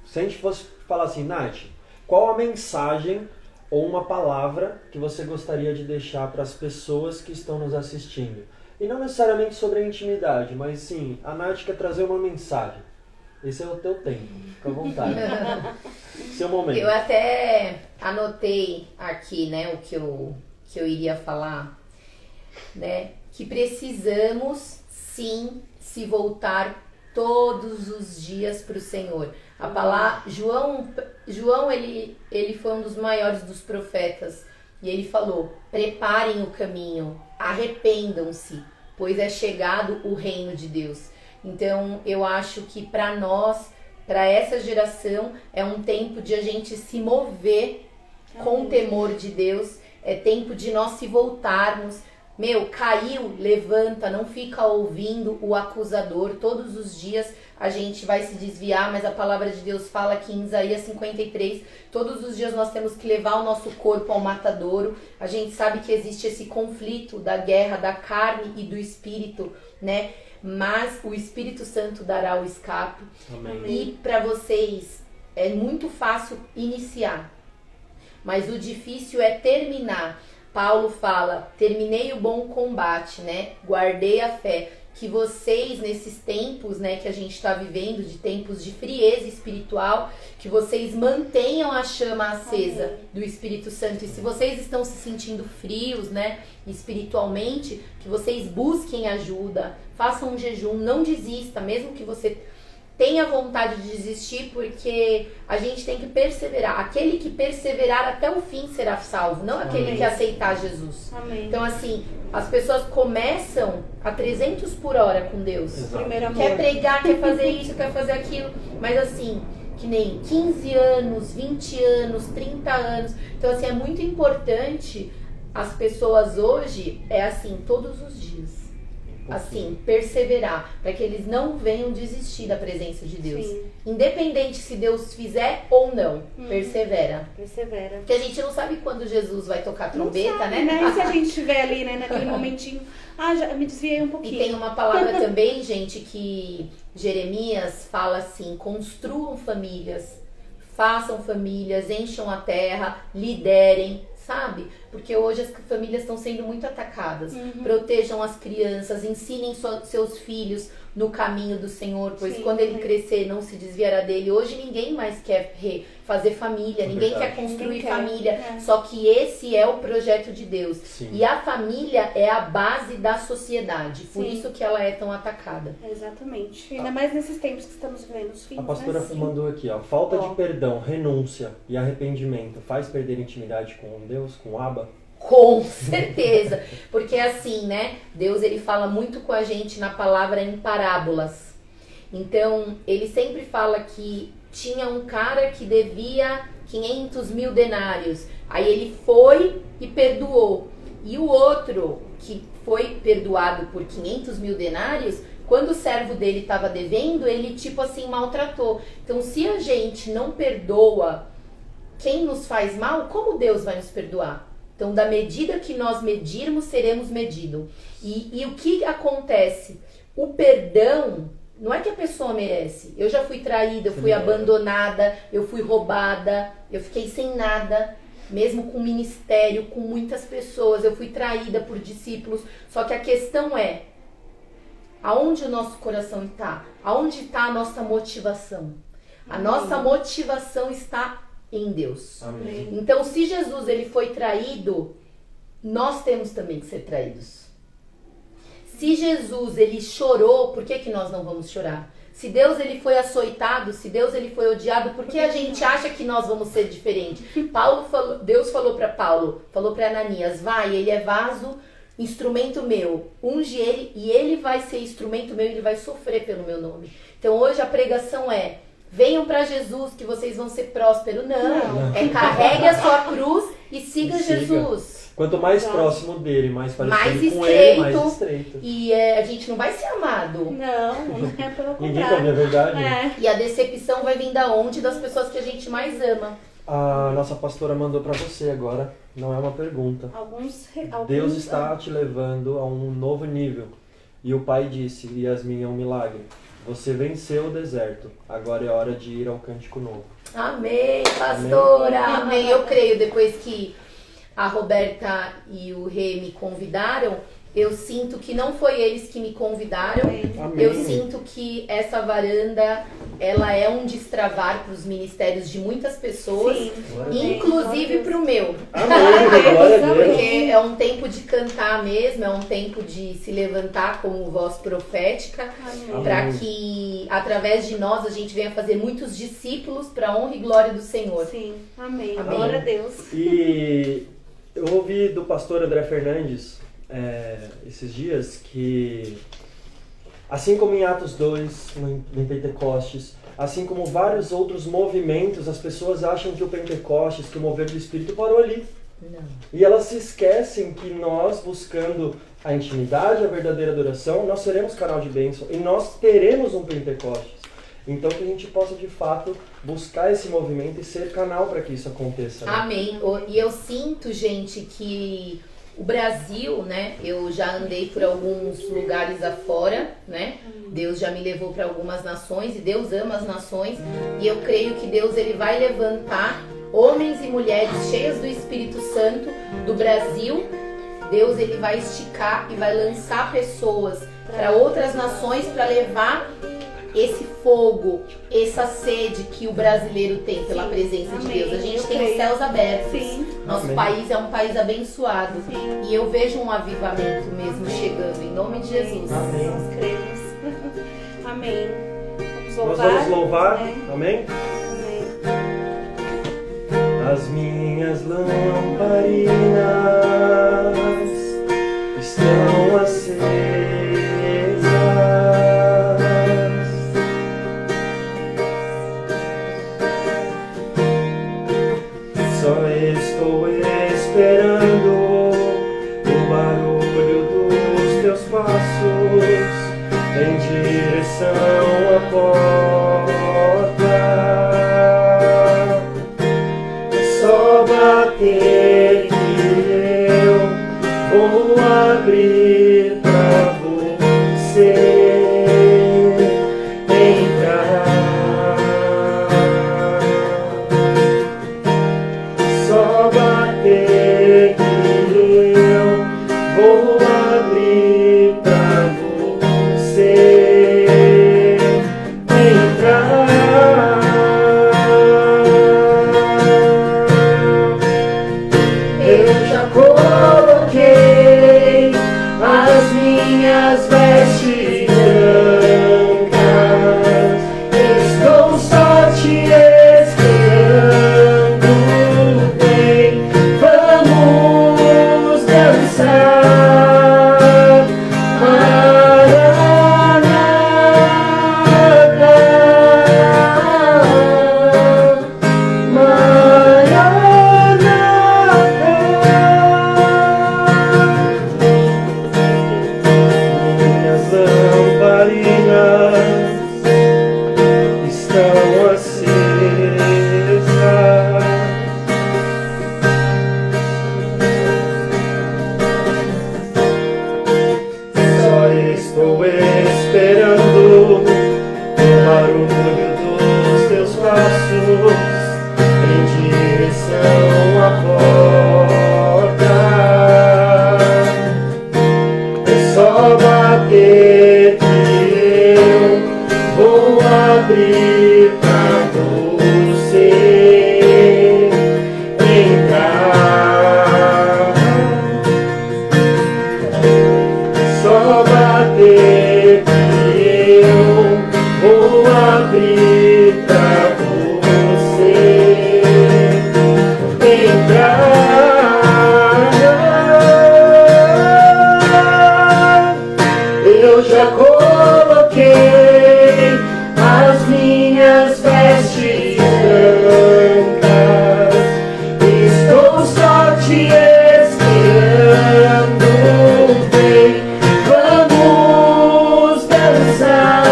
se a gente fosse falar assim, Nath, qual a mensagem ou uma palavra que você gostaria de deixar para as pessoas que estão nos assistindo? E não necessariamente sobre a intimidade, mas sim, a Nath quer trazer uma mensagem. Esse é o teu tempo, fica à vontade. Seu momento. Eu até anotei aqui, né, o que eu iria falar, né, que precisamos sim se voltar todos os dias para o Senhor. A palavra João ele foi um dos maiores dos profetas e ele falou: preparem o caminho, arrependam-se, pois é chegado o reino de Deus. Então, eu acho que para nós, para essa geração, é um tempo de a gente se mover com o temor de Deus. É tempo de nós se voltarmos. Caiu, levanta, não fica ouvindo o acusador. Todos os dias a gente vai se desviar, mas a palavra de Deus fala aqui em Isaías 53, todos os dias nós temos que levar o nosso corpo ao matadouro. A gente sabe que existe esse conflito da guerra da carne e do espírito, né? Mas o Espírito Santo dará o escape. Amém. E para vocês é muito fácil iniciar, mas o difícil é terminar. Paulo fala: terminei o bom combate, né? Guardei a fé. Que vocês, nesses tempos, né, que a gente está vivendo, de tempos de frieza espiritual, que vocês mantenham a chama acesa do Espírito Santo. E se vocês estão se sentindo frios, né, espiritualmente, que vocês busquem ajuda, façam um jejum, não desista, mesmo que você tenha vontade de desistir, porque a gente tem que perseverar. Aquele que perseverar até o fim será salvo, não aquele que aceitar Jesus. Amém. Então, assim, as pessoas começam a 300 por hora com Deus. Primeiro amor. Quer pregar, quer fazer isso, quer fazer aquilo, mas assim, que nem 15 anos, 20 anos, 30 anos. Então, assim, é muito importante as pessoas hoje, assim, todos os dias. assim, perseverar, para que eles não venham desistir da presença de Deus. Sim. Independente se Deus fizer ou não, persevera. Persevera. Porque a gente não sabe quando Jesus vai tocar Não trombeta, sabe, né? E se a gente estiver ali, né, naquele momentinho, já me desviei um E pouquinho. tem uma palavra também, gente, que Jeremias fala assim: construam famílias, façam famílias, encham a terra, liderem, sabe? Porque hoje as famílias estão sendo muito atacadas. Protejam as crianças, ensinem seus filhos no caminho do Senhor, pois quando ele crescer não se desviará dele. Hoje ninguém mais quer fazer família, ninguém quer construir família, só que esse é o projeto de Deus. Sim. E a família é a base da sociedade, por Sim. isso que ela é tão atacada. Exatamente. Ainda mais nesses tempos que estamos vivendo, os fins, A pastora né? mandou aqui, ó. Falta Ó. de perdão, renúncia e arrependimento faz perder intimidade com Deus, com o Abba? Com certeza, porque assim, né, Deus ele fala muito com a gente na palavra em parábolas. Então, ele sempre fala que tinha um cara que devia 500 mil denários, aí ele foi e perdoou. E o outro, que foi perdoado por 500 mil denários, quando o servo dele estava devendo, ele tipo assim maltratou. Então, se a gente não perdoa quem nos faz mal, como Deus vai nos perdoar? Então, da medida que nós medirmos, seremos medidos. E o que acontece? O perdão, não é que a pessoa merece. Eu já fui traída, eu fui abandonada, eu fui roubada, eu fiquei sem nada, mesmo com ministério, com muitas pessoas. Eu fui traída por discípulos. Só que a questão é, aonde o nosso coração está? Aonde está a nossa motivação? A nossa motivação está em Deus. Amém. Então, se Jesus ele foi traído, nós temos também que ser traídos. Se Jesus ele chorou, por que nós não vamos chorar? Se Deus ele foi açoitado, se Deus ele foi odiado, por que a gente acha que nós vamos ser diferentes? Deus falou para Paulo, falou para Ananias, vai, ele é vaso, instrumento meu, unge ele e ele vai ser instrumento meu, ele vai sofrer pelo meu nome. Então hoje a pregação é: venham para Jesus que vocês vão ser prósperos. Não. É carregue a sua cruz e siga Jesus. Quanto mais próximo dele, mais parecido com estreito, ele, mais estreito. E a gente não vai ser amado. Não é pelo Ninguém contrário. come a verdade. E a decepção vai vir da onde? Das pessoas que a gente mais ama. A nossa pastora mandou pra você agora, não é uma pergunta. Alguns Deus está te levando a um novo nível. E o pai disse, Yasmin, é um milagre. Você venceu o deserto, agora é hora de ir ao cântico novo. Amém, pastora. Amém. Eu creio, depois que a Roberta e o Rê me convidaram, eu sinto que não foi eles que me convidaram. Amém. Eu sinto que essa varanda, ela é um destravar para os ministérios de muitas pessoas, Sim. inclusive para o meu. Amém, glória a Deus. Porque é um tempo de cantar mesmo, é um tempo de se levantar como voz profética, Amém. para que através de nós a gente venha fazer muitos discípulos para a honra e glória do Senhor. Sim, amém. Amém. Glória a Deus. E eu ouvi do pastor André Fernandes esses dias que, assim como em Atos 2, em Pentecostes, assim como vários outros movimentos, as pessoas acham que o Pentecostes, que o mover do Espírito parou ali. Não. E elas se esquecem que nós, buscando a intimidade, a verdadeira adoração, nós seremos canal de bênção e nós teremos um Pentecostes. Então que a gente possa de fato buscar esse movimento e ser canal para que isso aconteça. Né? Amém. E eu sinto, gente, que o Brasil, né? Eu já andei por alguns lugares afora, né? Deus já me levou para algumas nações e Deus ama as nações. E eu creio que Deus ele vai levantar homens e mulheres cheios do Espírito Santo do Brasil. Deus ele vai esticar e vai lançar pessoas para outras nações para levar esse fogo, essa sede que o brasileiro tem pela presença de Deus. A gente tem céus abertos. Sim. Nosso Amém. país é um país abençoado. E eu vejo um avivamento mesmo chegando, em nome de Jesus. Amém. Nós cremos. Amém. Vamos Nós louvar. vamos louvar, né? amém? Amém. As minhas lamparinas estão acesas. Só estou esperando o barulho dos teus passos bater que eu vou abrir pra você entrar. Só bater que eu vou abrir pra você entrar. Eu já coloquei as minhas vestes brancas, estou só te esperando. Vem, vamos dançar. Minhas lamparinas estão acesas. Só estou esperando o barulho dos teus passos em direção à porta. É só bater que eu vou abrir pra você entrar. Só bater que eu vou abrir pra você entrar. Eu já coloquei as minhas vestes brancas, estou só te esperando. Vem, vamos dançar.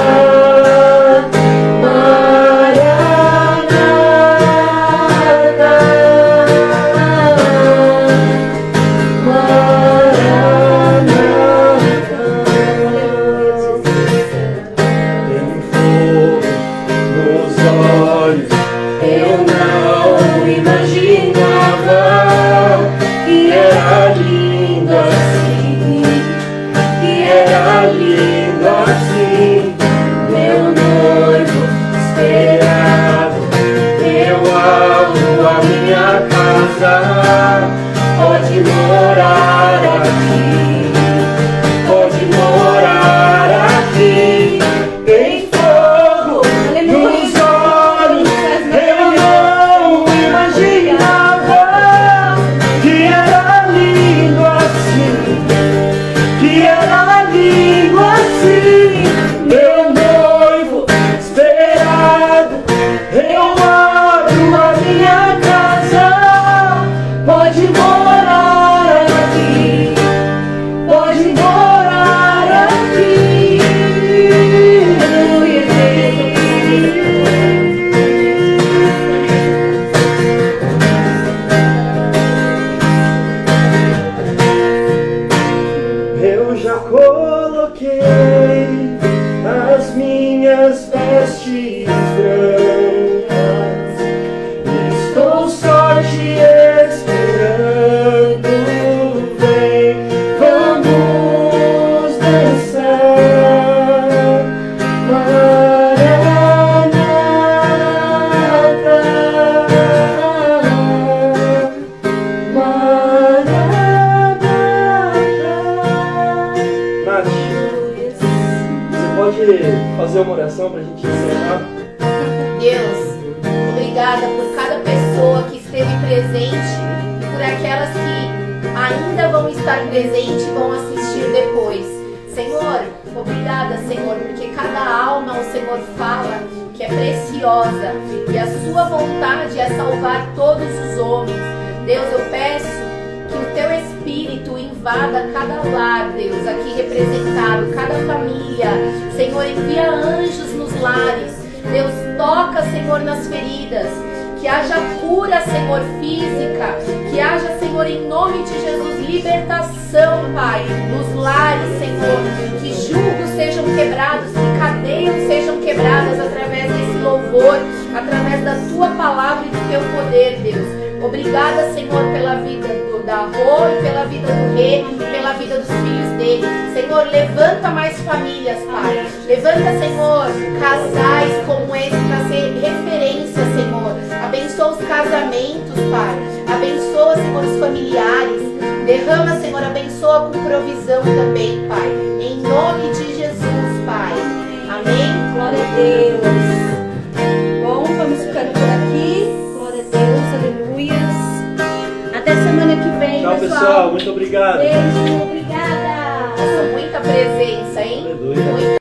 Maranata, Maranata. Tem fogo nos olhos, eu não imaginava que era lindo assim, que era lindo assim. Meu noivo esperado, meu alvo, a minha casa, pode morar aqui, pode morar aqui. Tem fogo nos olhos, eu não imaginava que era lindo assim, que era lindo assim. Meu noivo esperado, eu abro a minha casa, pode morar aqui, pode morar aqui. Eu já coloquei as minhas vestes brancas, estou só te esperando. Vem, vamos dançar. Maranata, Maranata. Nath, você pode fazer uma oração pra gente encerrar? Deus, obrigada por cada pessoa que esteve presente e por aquelas que ainda vão estar presentes e vão assistir depois. Senhor, obrigada, Senhor, porque cada alma o Senhor fala que é preciosa e a sua vontade é salvar todos os homens. Deus, eu peço que o teu Espírito invada cada lar, Deus, aqui representado, cada família. Senhor, envia anjos nos lares. Deus, toca, Senhor, nas feridas. que haja cura, Senhor, física, que haja, Senhor, em nome de Jesus, libertação, Pai, nos lares, Senhor, que julgos sejam quebrados, que cadeias sejam quebradas através desse louvor, através da Tua palavra e do Teu poder, Deus. Obrigada, Senhor, pela vida da Rô e pela vida do Rê e pela vida dos filhos dele. Senhor, levanta mais famílias, Pai. Levanta, Senhor, casais como esse para ser referência, Senhor. Abençoa os casamentos, Pai. Abençoa, Senhor, os familiares. Derrama, Senhor, abençoa com provisão também, Pai. Em nome de Jesus, Pai. Amém? Glória a Deus. Bom, vamos ficando por aqui. Glória a Deus, aleluias. Até semana que vem, Tchau, pessoal. Muito obrigado. Beijo, obrigado.